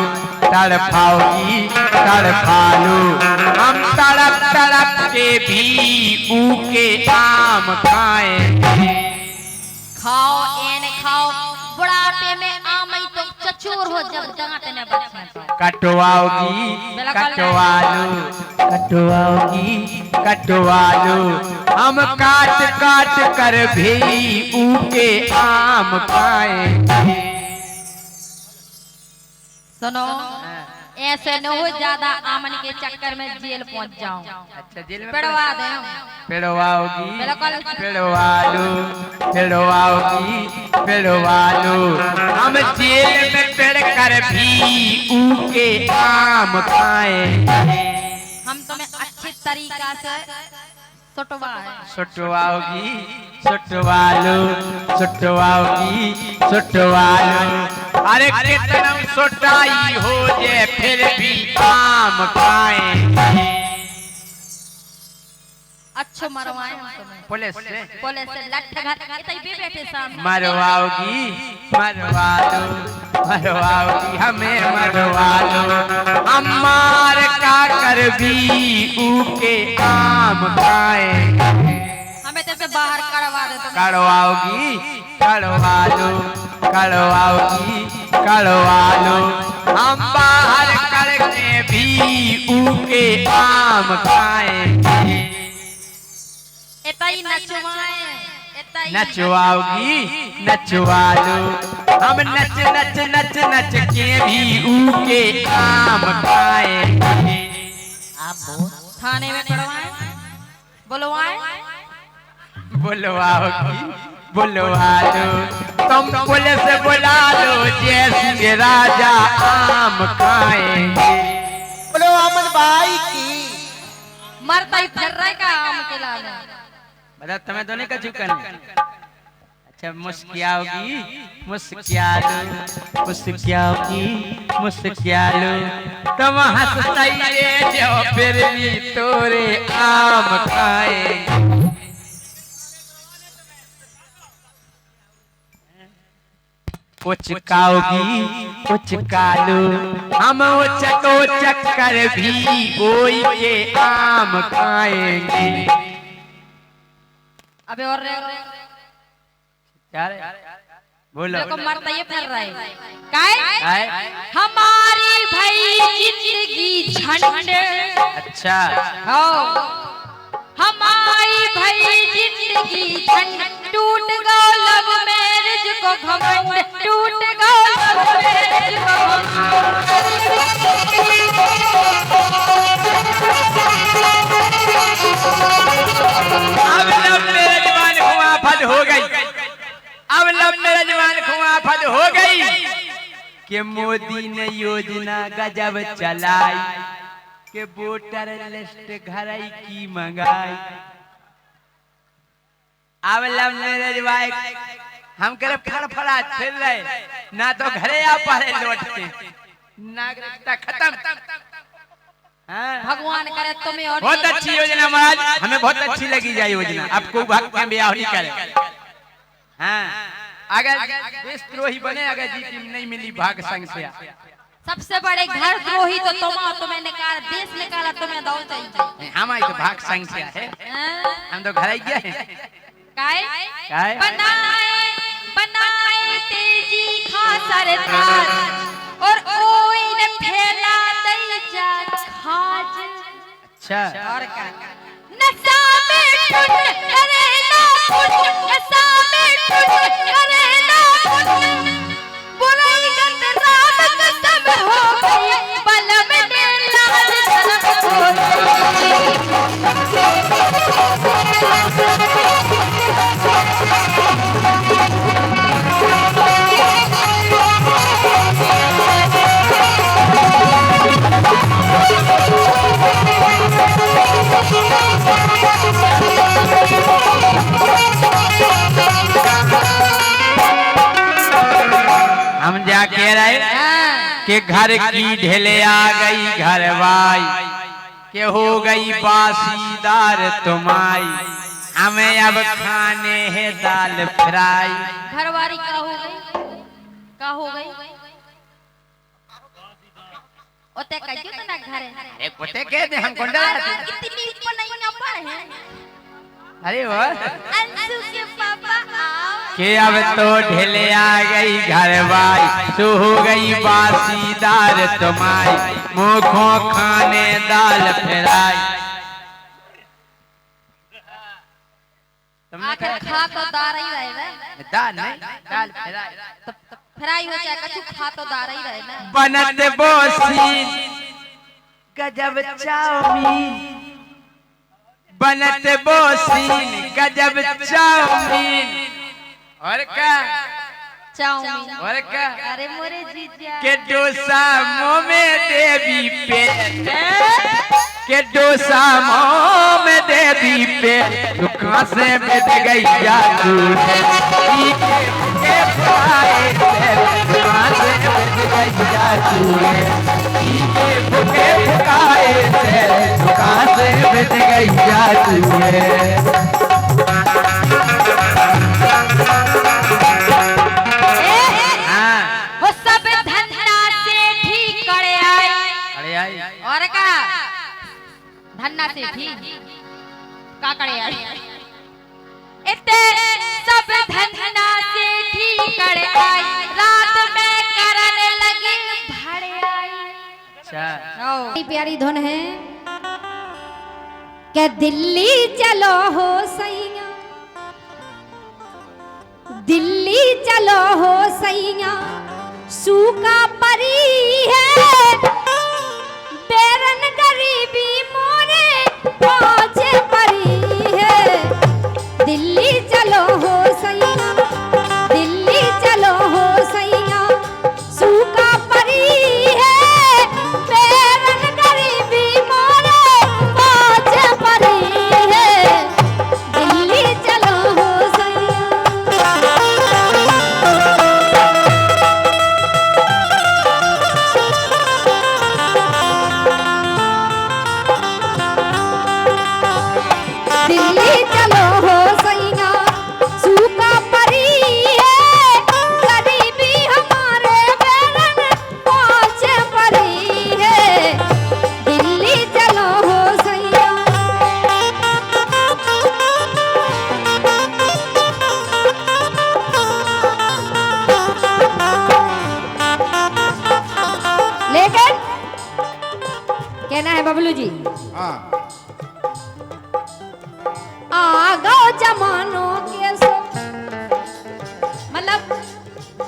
तड़पाओगी तड़पालू हम तड़प तड़प के भी ऊके आम खाएंगे। खाओ एन खाओ बुढ़ापे में आम ही तो चचूर हो जब दांत न बचे। कटवाओगी कटवालू कटवाओगी कटवालू हम काट काट कर भी ऊके आम खाएंगे। सुनो ऐसे न हो ज्यादा आमन के चक्कर में जेल पहुंच जाऊं। अच्छा जेल में पिड़वा दे पिड़वाओगी बिल्कुल पिड़वालू पिड़वाओगी पिड़वालू हम जेल में पिड़ कर भी ऊके आम खाएंगे। हम तुम्हें अच्छी तरीका से सुटवाओगी सुटवालू सुटवाओगी सुटवालू अरे कितना सुटाई हो जे फिर भी आम खाएंगे। अच्छो मरवाए हम तुम्हें पुलिस से लठ घात भी बैठे सामने मरवाओगी मरवालू मरवाओगी हमें मरवालू हम मार का कर भी ऊके आम खाएंगे। हमें तेरे बाहर कड़वा दे तुम कड़वाओगी कड़वालू कड़वाओगी कड़वालू हम बाहर करके भी ऊके आम खाएंगे। इतई नचवाए नचवाओगी नचवालू हम नच नच नच नच के भी ऊके आम खाएंगे। थाने में कड़वाए बुलवाए बुलवाओगी बुलवालू तुम पुलिस बुला लो जैसे राजा आम खाएंगे। बोलो अमन भाई की मरता ही फिर रहा का आम के लाने बता तुम्हें दोनों का झुकन अच्छा मुस्कियाओगी मुस्कियालू मुस्कियाओगी मुस्कियालू तुम हंसते जो फिर भी तोरे आम खाएंगे। उचकाओगी उचकालू हम उचक उचक कर भी कोई के आम खाएंगे। अबे और बोलो देखो मरता ये फिर रहा है काय हमारी भाई जिंदगी झंड अच्छा हो हमारी भाई जिंदगी झंड टूट गो लव मैरिज को घमंड टूट गो लव मैरिज को अब लब मेरा जवान खुआ फद हो गई अब लब मेरा जवान खुआ फद हो गई कि मोदी ने योजना गजब चलाई के वोटर लिस्ट घर की मंगाई। अब लब मेरे जवान हम करे फड़फड़ा फिर रहे ना तो घरे आ पाए लौटते नागरिकता खत्म। भगवान करे तुम्हें और बहुत अच्छी योजना महाराज हमें बहुत अच्छी लगी जाए योजना आपको भक्त में ब्याह नहीं करे। हाँ अगर देशद्रोही बने अगर जीत नहीं मिली भाग संघ से सबसे बड़े घर द्रोही तो तुम्हें निकाला देश निकाला तुम्हें दो चाहिए हम आई तो भाग संघ से है हम तो घर ही गए काय काय बनाए बनाए तेजी खा सरकार और ओई ने फैला दई जा खाज अच्छा और का न नशा में टुन करेला पुन नशा में टुन करेला पुन बुराई गत राम कसम हो गई बल में लाल शर्म हो गई हम जा कह रहे कि घर की ढेले आ गई घरवाई के हो गई बासीदार तुम्हारी हमें अब खाने है दाल फ्राई। घरवारी का हो गई का हो गई ओते कहियो तो ना घर है एक पते कह दे हम कोंडा इतनी ऊपर नहीं ना पर है अरे वो अंशु के पापा आओ के अब तो ढेले आ गई घरवाई सो हो गई बासीदार तुम्हारी मुखों खाने दाल फ्राई। तुमने आखिर खा तो दार ही रहे ना दाल नहीं दाल फ्राई तो फ्राई हो जाए कछु खा तो दार ही रहे ना बनत बोसीन गजब चाउमीन बनत बोसीन गजब चाउमीन और क्या चाउमीन और क्या अरे मोरे जीजा के डोसा मुंह में देवी पे के डोसा मुंह में देवी पे दुकान से बैठ गई जादू है के फुकाए से दुकान से बैठ गई जादू है के फुकाए से दुकान से बैठ गई जादू है। वो सब धन्ना से ठीक करे आई अरे आई और का धन्ना से ठीक का करे आई इतने सब धन्ना से ठीक करे आई रात में करने लगी भड़े आई। अच्छा प्यारी धुन है क्या दिल्ली चलो हो सैया दिल्ली चलो हो सैया सूखा परी है बेरन गरीबी मोरे पहुंच परी है दिल्ली चलो हो सैया दिल्ली चलो हो सैया सूखा परी है बेरन गरीबी मोरे पहुंच परी है दिल्ली चलो हो सैया। दिल्ली चलो हो सैया सूखा परी है गरीबी हमारे बेरन पहुंच परी है दिल्ली चलो हो सैया। लेकिन कहना है बबलू जी हाँ आ गो जमानों के सो मतलब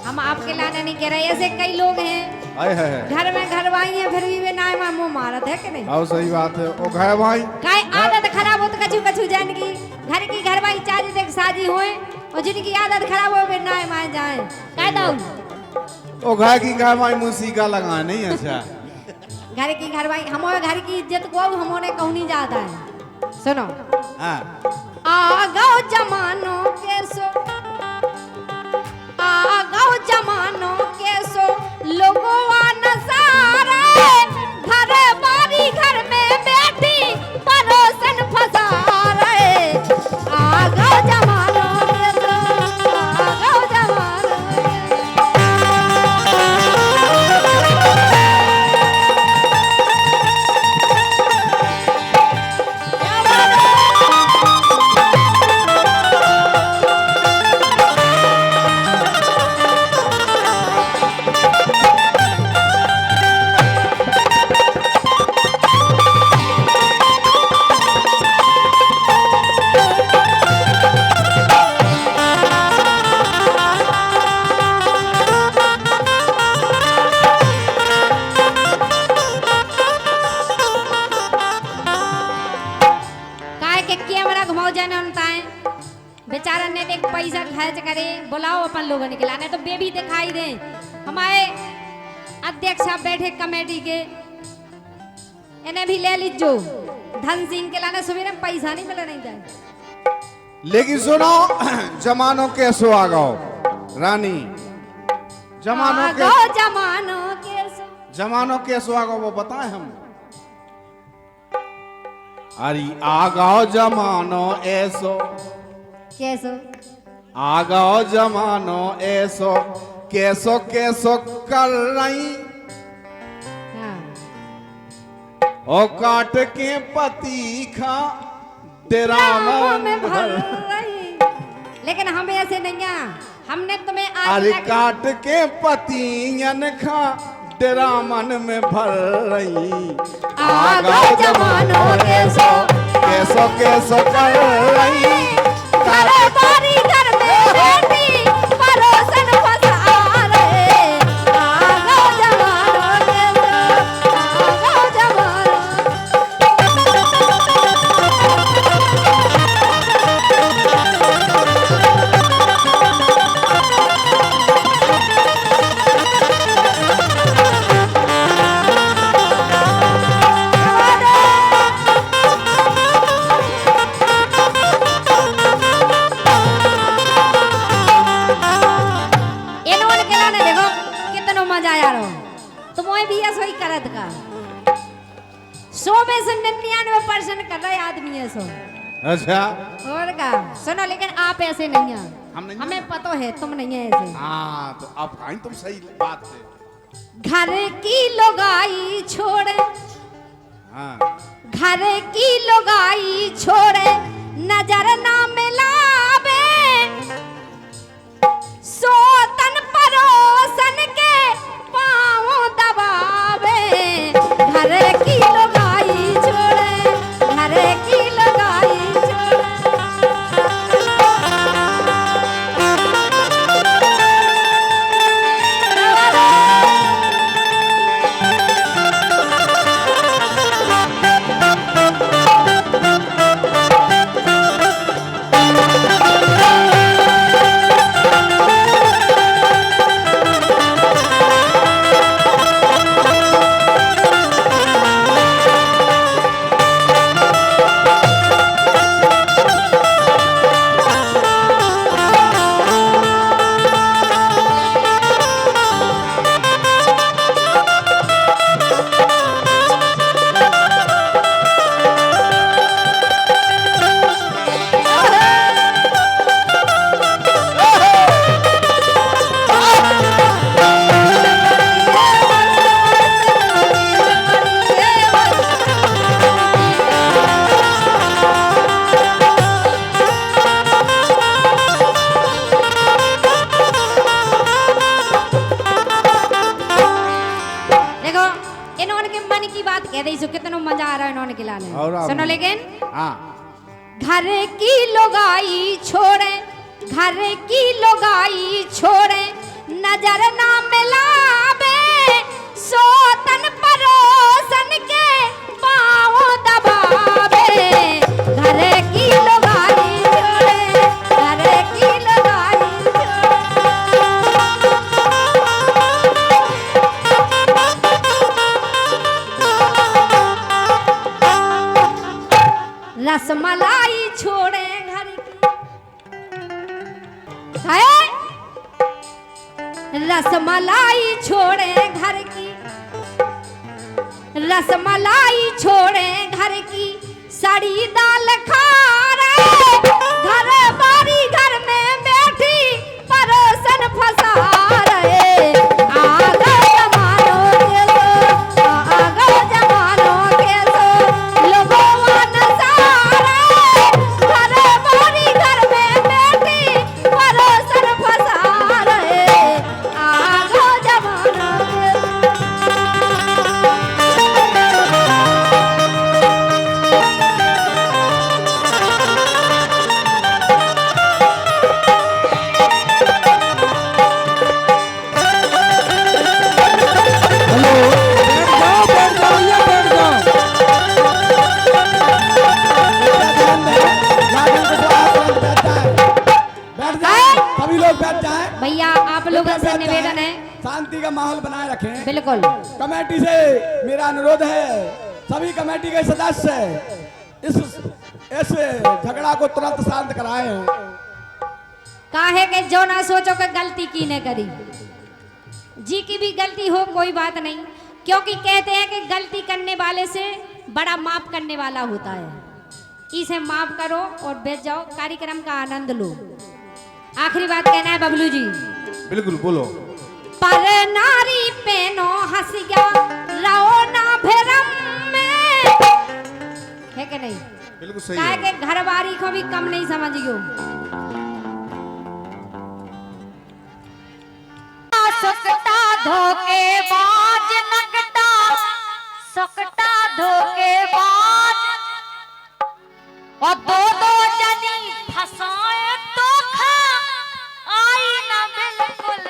हम आपके लाना नहीं कह रहे ऐसे कई लोग हैं आए है घर में घरवाई है फिर भी वे नाय में मुंह मारत है कि नहीं आओ सही बात है ओ घाय भाई काय आदत खराब हो तो कछु कछु जान की घर की घरवाई चाची देख शादी होए और जिनकी आदत खराब हो वे नाय माय जाए काय दाऊ ओ घाय की घाय भाई मूसिका लगा नहीं अच्छा घर की घरवाई हमारे घर की इज्जत को हमने कहूँ नहीं जाता है सुनो हाँ आ गो जमानों के सो आ गो जमानों के सो लोगों नसारे घर बारी घर में बैठी परोसन फसा रहे आ गो जमानों के सो आ गो जमानों के घुमाओ जाने उनताए बेचारा ने एक पैसा खर्च करे बुलाओ अपन लोगों ने खिलाने तो बेबी दिखाई दे हमारे अध्यक्ष साहब बैठे कमेटी के इन्हें भी ले लीजो धन सिंह के लाने सुबह पैसा नहीं मिला नहीं जाए लेकिन सुनो जमानो कैसो आ गओ रानी जमानो के जमानो कैसो आ गओ वो बताए हम अरे आ गओ जमानो ऐसो कैसो आ गओ जमानो ऐसो कैसो कैसो कर रही हाँ। ओ काट के पति खा डेरामा में भर रही लेकिन हम ऐसे नहीं हैं हमने तुम्हें आज अरे तक काट के पतियन खा डेरा मन में भर रही आ गओ जमानो कैसो कैसो कैसो कर रही घर बारी घर में बैठी परोसन फंसा रहे आ गओ जमानो कैसो आ गओ जमानो इन्होंने के लाने देखो कितना मजा आया रो तुम्हें भी ऐसा ही करत का 100 में से 99% कर रहे आदमी है सो अच्छा और का सुनो लेकिन आप ऐसे नहीं हैं हम नहीं हमें हैं। पता है तुम नहीं है ऐसे हाँ तो अब कहीं तुम सही बात है घर की लुगाई छोड़े हाँ घर की लुगाई छोड़े नजर ना मिलावे सोतन परोसन के पाँव दबावे घर की लुगाई छोड़े घर की लुगाई छोड़े देखो इन्होंने के मन की बात कह दी सो कितना मजा आ रहा है इन्होंने खिलाने और आप- सुनो लेकिन हाँ घर की लुगाई छोड़े घर की लुगाई छोड़े नजर ना मिलावे सोतन परोसन के पाँव दबावे घर की लुगाई छोड़े घर की लुगाई छोड़े रसमलाई छोड़े घर की है रसमलाई छोड़े घर की रसमलाई छोड़े घर की सड़ी दाल खा रहे घर बारी घर में बैठी परोसन फंसा रहे आ गए जमानो के सो आ गए जमानो के सो लोगों नजारे घर बारी घर में बैठी परोसन फंसा रहे आ गए जमानो के सो का माहौल बनाए रखें। बिल्कुल। कमेटी से मेरा अनुरोध है, सभी कमेटी के सदस्य इस झगड़ा को तुरंत शांत कराएं। काहे के जो ना सोचो कि गलती की ने करी, जी की भी गलती हो कोई बात नहीं, क्योंकि कहते हैं कि गलती करने वाले से बड़ा माफ करने वाला होता है। इसे माफ करो और बैठ जाओ, कार्यक्रम का आनंद लो। आखिरी बात कहना है बबलू जी। बिल्कुल बोलो। पर नारी पे नो हंस गया रहो ना भरम में, है कि नहीं? बिल्कुल सही काहे है। के घर बारी को भी कम नहीं समझियो। सकता धोखेबाज नकटा, सकता धोखेबाज और दो जनी फसाए तो खा आई ना बिल्कुल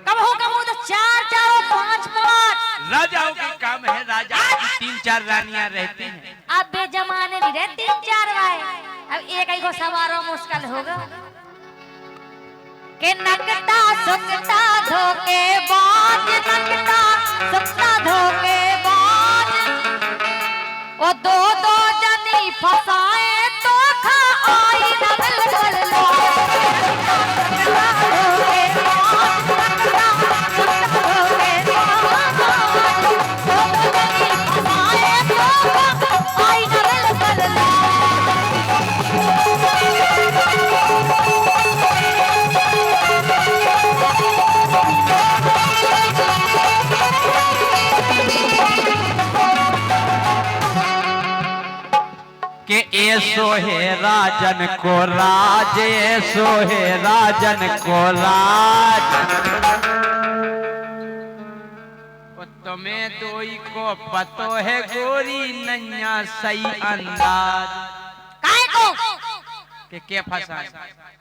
कब हो तो 4 4 5 5। राजाओं का काम है, राजा की 3-4 रानियां रहती हैं। अब बेजमाने नहीं रहती 4 भाई, अब एक ही को सवारों मुश्किल होगा कि नकटा सुकता धोखेबाज, नकटा सुकता धोखेबाज ओ दो जनी फसाए तो खा आई ना बिल्कुल कि ऐसो है राजन को राज, ऐसो है राजन को राज। तुम्हें दोई को पतो है गोरी नैया सही अंदाज। काय को कि क्या फंसा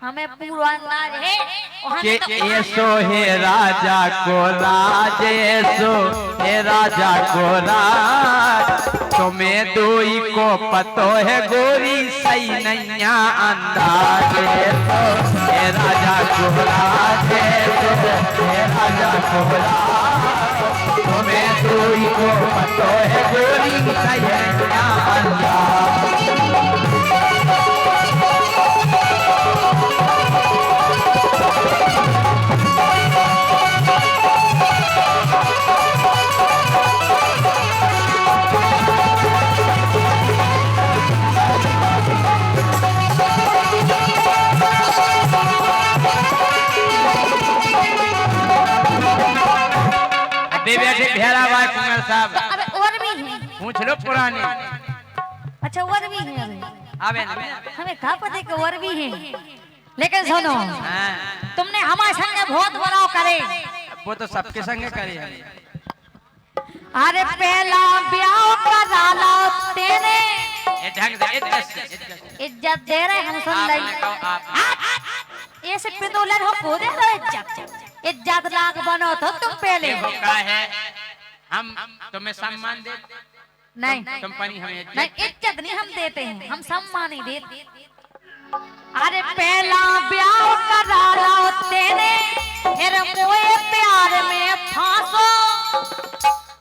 हमें पूरा अंदाज है और कि हमें तो ऐसो है राजा को राज, ऐसो है राजा को राज। तुम्हें दोई को पतो है गोरी सही नैया अंदाज। ऐसो है राजा को राज, ऐसो है राजा को राज। तुम्हें दोई को पतो है गोरी सही नैया अंदाज। भेड़ाबाई कुमार साहब अबे और भी है। पूछ लो पुराने। अच्छा और भी है अबे हमें कहा पता कि और भी है, लेकिन सुनो तुमने हमारे संग बहुत बड़ा करे। वो तो सबके संग करे। अरे पहला ब्याह कराला तेरे ये ढंग से इज्जत दे रहे हम सुन रही। ऐसे पितौलन हो को दे रहे इज्जत लाग बनो तो तुम पहले देखो क्या है, हम तुम्हें सम्मान दे नहीं कंपनी हमें नहीं इज्जत नहीं हम देते हैं, हम सम्मान ही देते। अरे पहला ब्याह कराला तेरे फिर मोए प्यार में फांसो।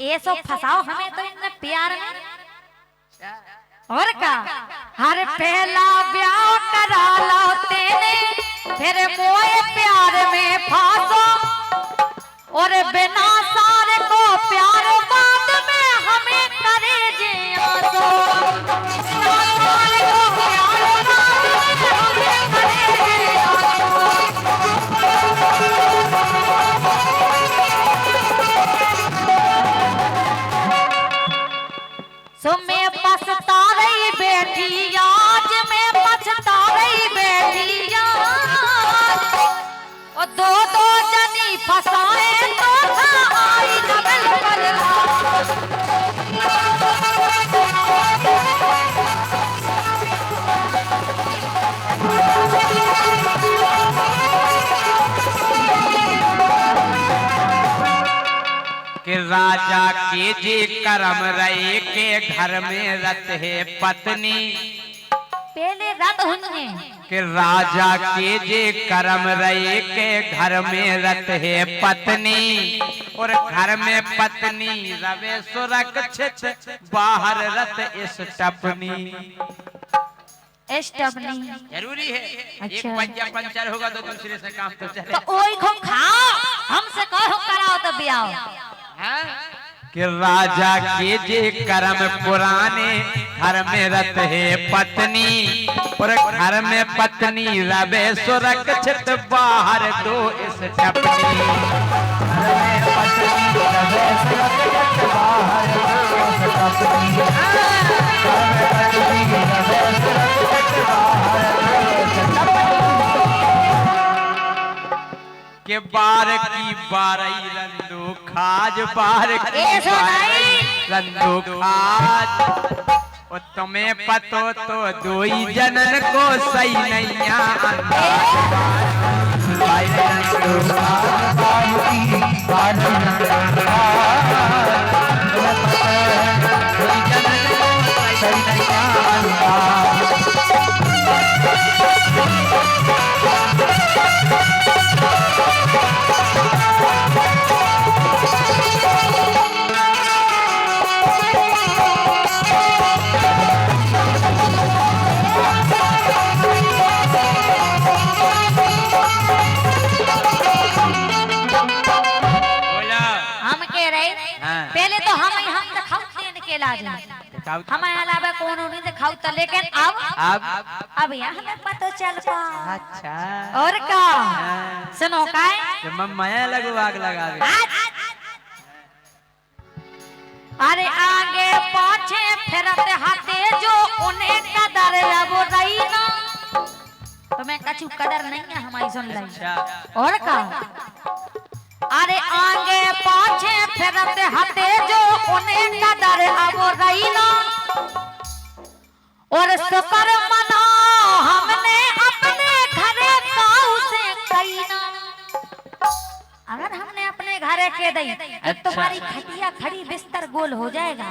ये सब फसाओ हमें तो इन प्यार में और का। हर पहला ब्याह कराला तेरे फिर मोए प्यार में फांसो और बिना सारे को प्यार बाद में हमें करे जे आसो। बिना सारे को प्यार बाद में हमें करे जे आसो। सो मैं पछता रही बैठी आज, मैं पछता रही बैठी आज और दो जनी फसाए तो था आई न बिल्कुल। कि राजा के जे कर्म रहे के घर में रत है पत्नी। पहले रत हुई कि राजा के जे कर्म रहे के घर में रत है पत्नी और घर में पत्नी रवे सुरक्षित बाहर रत इस टपनी स्टपनी जरूरी है। अच्छा। एक पंजा पंचर होगा तो दूसरे से काम तो चले। तो ओई को खाओ हमसे कहो कराओ तो बियाओ। हाँ? कि राजा के जे कर्म पुराने घर में रत है पत्नी और घर में पत्नी रवे सुरक्षित बाहर दो इस टपनी घर में पत्नी रवे सुरक्षित बाहर दो इस टपनी घर में पत्नी रवे सुरक्षित बाहर दो इस टपनी के बार की बारई रंदो खाज बार की बारई रंदो खाज और तुम्हें पतो तो दोई जनन को सही नहीं अंदाज बार रंदो खाज बार की बारई रंदो खाज दोई जनन को सही नहीं अंदाज पहले तो हम दिखाऊ देने के लाज हम अलावा कोनो नहीं दिखाऊ तो लेकिन अब यहाँ हमें पता चल पा। अच्छा और का सुनो काय कि मम्माया लगो आग लगावे। अरे आगे पाछे फिरते हाथे जो उन्हें कदर अब रही ना तुम्हें कछु कदर नहीं है हमारी सुन ली। अच्छा और का अरे आगे पाछे फिरते हाथे जो उन्हें कदर अब रही ना और शुक्र मना हमने अपने घरे काऊ से कही ना। अगर हमने अपने घरे के दी तो तुम्हारी खटिया खड़ी बिस्तर गोल हो जाएगा।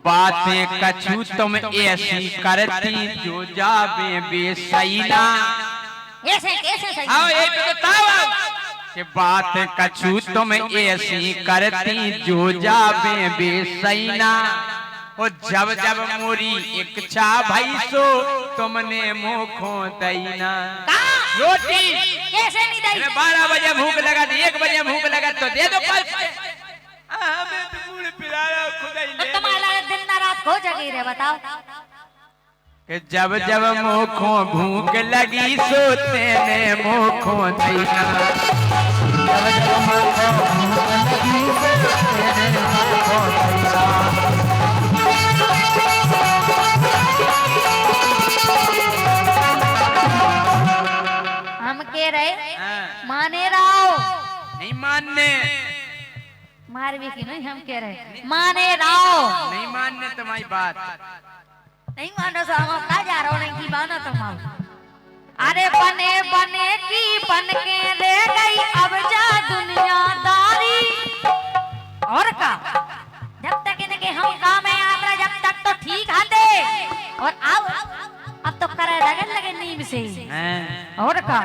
बातें कछु तुम ऐसी करती जो जावे बेसैना। ऐसे कैसे सही आओ ये तो बताओ कि बात कछु तुम ऐसी करती जो जावे बेसैना और जब जब मोरी इच्छा भई सो तुमने मुखों दैना। रोटी कैसे नहीं दी 12 बजे भूख लगा 1 बजे भूख लगा तो दे दो कल हमें तो मूड पिलाया खुद ही ले। तुम्हारा दिन ना रात हो जगी रे बताओ कि जब जब मुखों भूख लगी सोते ने मुखों दैना। जब जब मुखों भूख लगी सोते ने मुखों दैना। हम कह रहे माने राव नहीं मानने मार भी की नहीं हम कह रहे माने राव नहीं मानने तुम्हारी बात नहीं मानो तो हम कहा जा रहा नहीं की मानो तुम आओ। अरे बने बने की बन के ले गई अब जा दुनियादारी। और का जब तक इनके हम काम में आ रहा जब तक तो ठीक आते और अब तो करे लगे नीम से। और का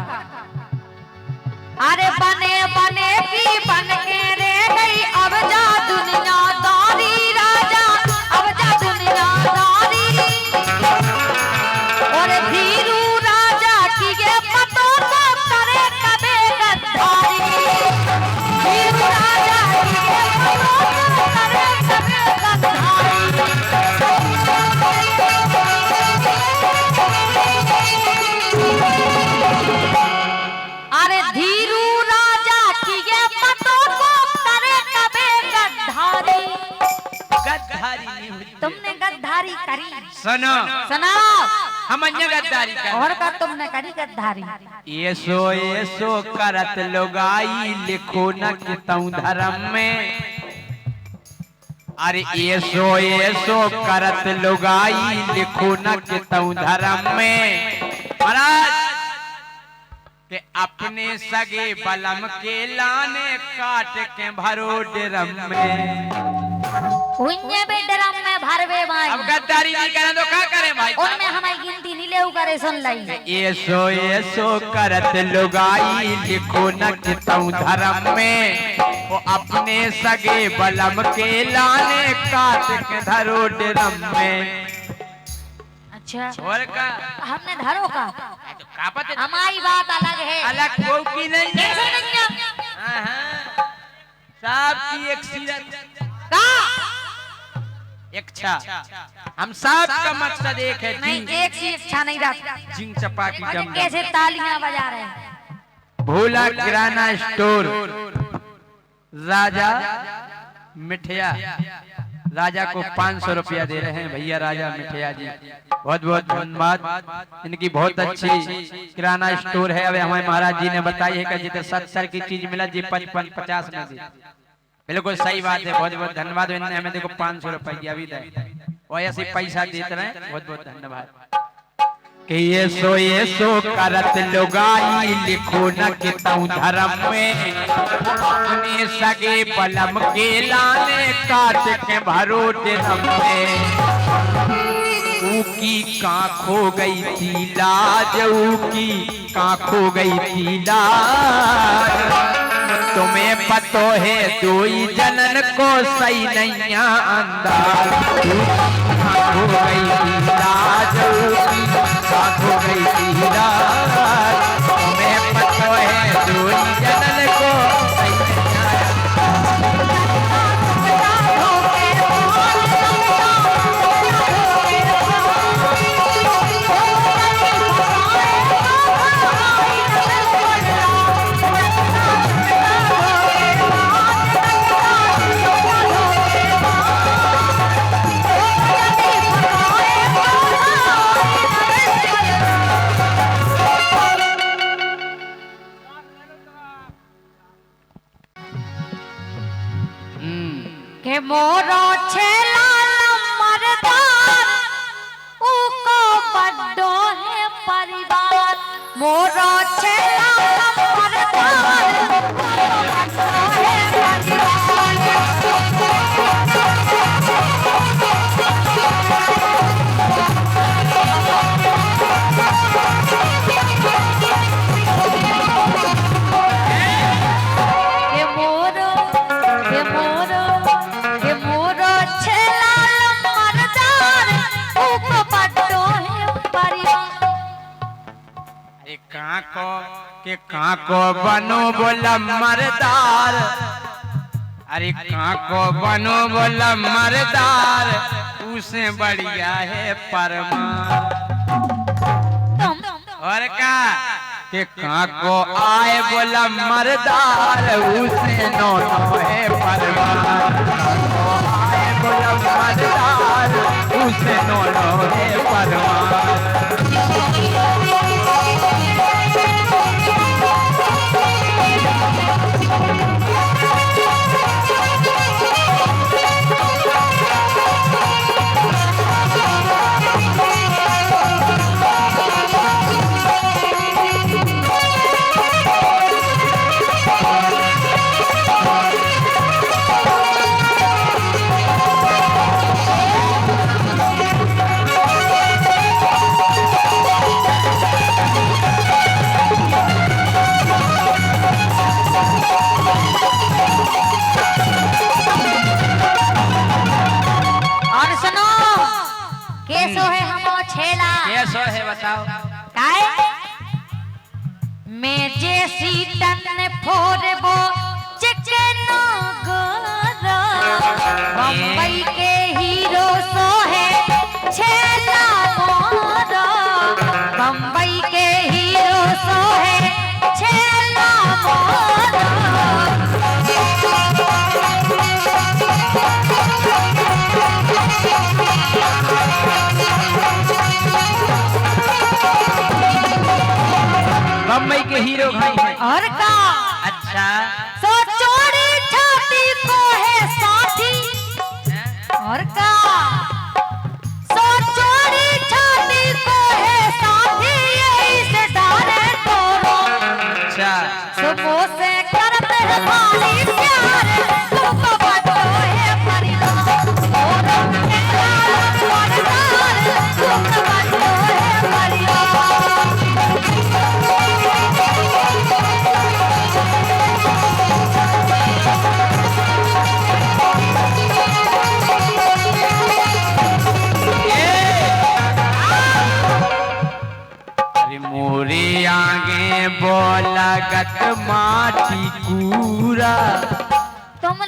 अरे बने बने की बन के रे गई अब जा दुनियादारी राजा अब जा दुनियादारी। और धीरू राजा की ये पतो तो करे कबे गद्दारी। धीरू राजा की ये पतो तो करे कबे गद्दारी। अरे धीरू राजा की ये पतो तो करे कबे गद्दारी। गद्दारी नहीं हुई। तुमने गद्दारी करी सुनो सुनाओ हम अन्य गद्दारी कर और का तुमने करी गद्दारी। ऐसो करत लोगाई लिखो न कितऊ धर्म में। अरे ऐसो करत लोगाई लिखो न कितऊ धर्म में। महाराज के अपने सगे बलम के लाने काट के भरो ड्रम में। उन्हें भी ड्रम में भरवे भाई। अब गद्दारी नहीं करें तो क्या करें भाई। उनमें हमारी गिनती नहीं केहू करे सुन लई। ऐसो करत लुगाई लिखो न कितऊ धर्म में, वो अपने सगे बलम के लाने काट के धरो ड्रम में। अच्छा और का हमने धरो का तो का पता हमारी बात अलग है। अलग को की नहीं है। कैसे नहीं है? साहब की एक सीरत का एक छा, हम साहब का मकसद एक है। नहीं एक सी इच्छा नहीं रखता। जिंग चपा की अरे जम कैसे तालियां बजा रहे हैं। भोला किराना स्टोर राजा मिठिया, राजा को 500 रुपया दे रहे हैं भैया राजा मिठिया जी, बहुत बहुत धन्यवाद। इनकी बहुत अच्छी किराना स्टोर है। अब हमें महाराज जी ने बताई है कि जितने 70 की चीज मिला जी 55-50 में दी। बिल्कुल सही बात है, बहुत बहुत धन्यवाद। इन्होंने हमें देखो 500 रुपया भी दिया और ऐसे पैसा देते रहे, बहुत बहुत धन्यवाद। कि ये सो करत लुगाई लिखो न कितऊ धर्म में, अपने सगे बलम के लाने काट के भरो ड्रम में। ऊकी कां खो गई थी लाज, ऊकी कां खो गई थी लाज। तुम्हें पतो है दोई जनन को सही नहीं अंदाज। खो गई थी लाज, ऊकी कां खो गई थी लाज। तुम्हें पतो है दोई जनन को सही के मोरो छेला मरदार उको बड्डो है परिवार। मोरो छेला मरदार उको बड्डो है काको बनो बोला मरदार। अरे काको बनो बोला मरदार, उसे बढ़िया है परमार। और का के काको आए बोला मरदार, उसे नो है परमार। आए बोला मरदार, उसे नो है परमार। कैसो है बताओ। मैं जैसी तन फोड़बो चिकन गोरा, बम्बई के हीरो सो है छेला मोरा। बम्बई के हीरो सो है छेला मोरा। बम्बई के हीरो भाई हैं। और का अच्छा सो चोरी छाती को है साथी। और का सो चोरी छाती को है साथी, यही से डाले तोरो। अच्छा सुबह से करते हैं भारी प्यार, तुमको बतो है परिवार। और मेरा मरदार, तुमको बतो है परिवार।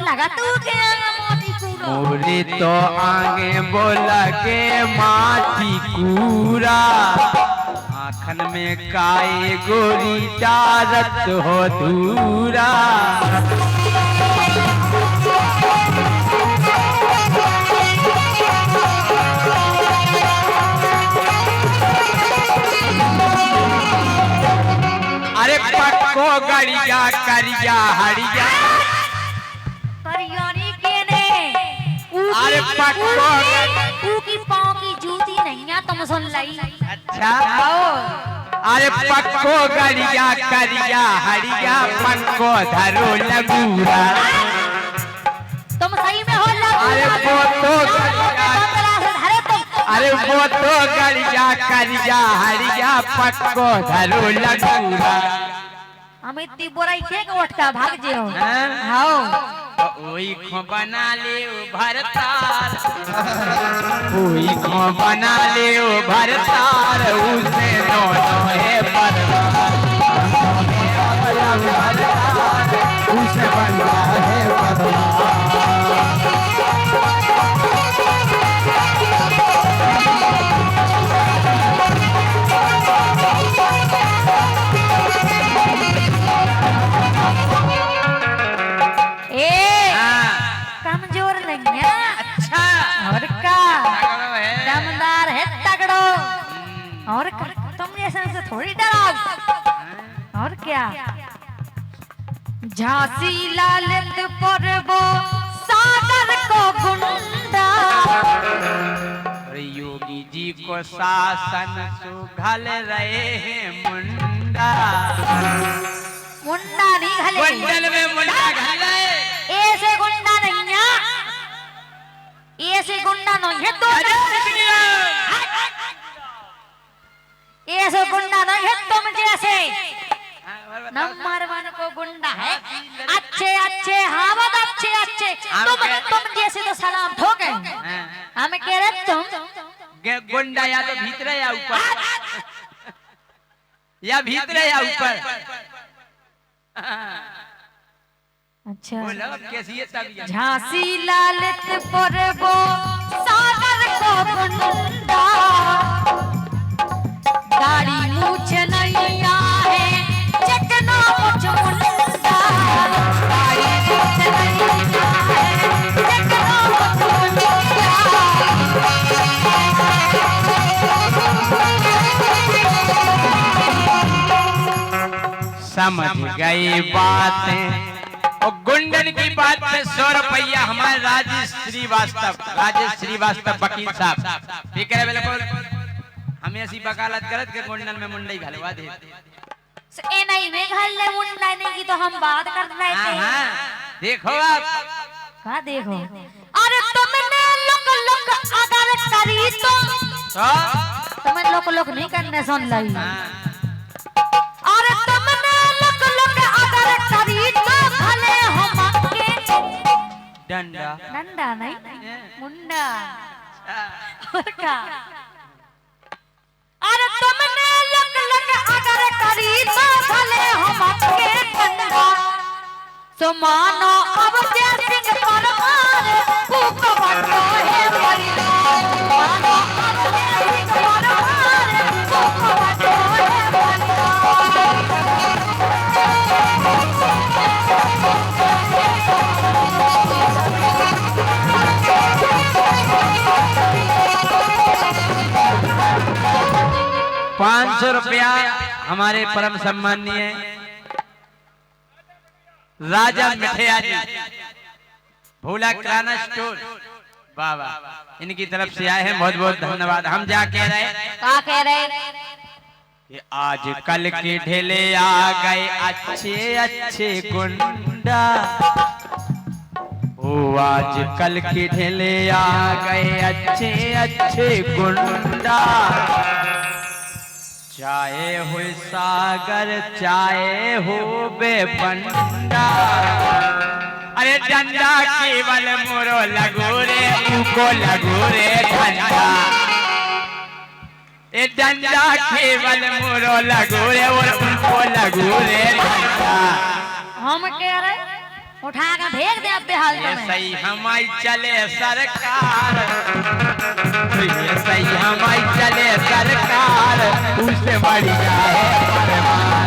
लगा तू के मोती कूरो मोरे तो आगे बोला के माटी कूरा आखन में काए गोरी डारत हो दूरा अरे पक्को गड़िया करिया हरिया करियानी के ने अरे पक्को ऊ की पाँव की जूती नहीं है तुम सुन लई अच्छा अरे पक्को गड़िया करिया हरिया पक्को धरो लगूरा तुम सही में हो लग अरे वो तो अरे वो तो गड़िया करिया हरिया पक्को धरो लगूरा हम इतनी बुराई के उठता भाग जे हो हाँ? हां ओई खो बना ले ओ भरतार ओई खो बना ले ओ भरतार उसे नो है परवार उसे बना है परवार कमजोर नहीं है अच्छा और का तगड़ो है दमदार है तगड़ो और का तुम ऐसे से थोड़ी डराओ और क्या झांसी लालित परबो सागर को गुंडा योगी जी को शासन सुघल रहे हैं मुंडा मुंडा नहीं घले कुंडल में मुंडा घल रहे ऐसे गुंडा नहीं है ऐसे गुंडा नहीं है तो ऐसे गुंडा नहीं है तुम जैसे नंबर 1 को गुंडा है अच्छे अच्छे हावत अच्छे अच्छे तुम जैसे तो सलाम ठोके हम कह रहे तुम गुंडा या तो भीतर या ऊपर या भीतर या ऊपर अच्छा बोलो अब कैसी है तब झांसी लालित परबो सागर को गुंडा दाढ़ी मूछ नहीं है चकना मुझ मुंडा दाढ़ी मूछ नहीं है चकना मुझ मुंडा समझ गई बातें और गुंडन की बात में 100 रुपया हमारे राजेश श्रीवास्तव वकील साहब ठीक है बिल्कुल हमें ऐसी वकालत करत के गुंडन में मुंडई घलवा दे ए नहीं में घल ले मुंडा नहीं की तो हम बात कर रहे थे हां देखो आप का देखो अरे तुमने लोग अगर करी तो तुम लोग नहीं करने सुन लई अरे तुमने लोग अगर करी तो भले हम के डंडा डंडा नहीं मुंडा और का अरे तुमने लोग अगर करी तो भले हम के डंडा सो मानो अब जय सिंह परमार भूख बटो है परिवार मानो अब जय सिंह परमार भूख बटो है परिवार ₹500 हमारे परम सम्मानीय राजा मिठैया जी भोला किराना स्टोर बाबा इनकी तरफ से आए हैं बहुत बहुत धन्यवाद हम जा कह रहे का कह रहे कि आज कल के ढेले आ गए अच्छे अच्छे गुंडा ओ आज कल के ढेले आ गए अच्छे अच्छे गुंडा चाहे हो सागर चाहे हो बेबंडा अरे डंडा केवल मोरो लगो रे उको लगो रे डंडा ए डंडा केवल मोरो लगो रे और उनको लगो रे डंडा हम कह रहे उठा के भेज दे अब बेहाल तो ऐसा मैं ही हमारी चले सरकार, ऐसा ही हमारी चले सरकार, उससे बड़ी जाए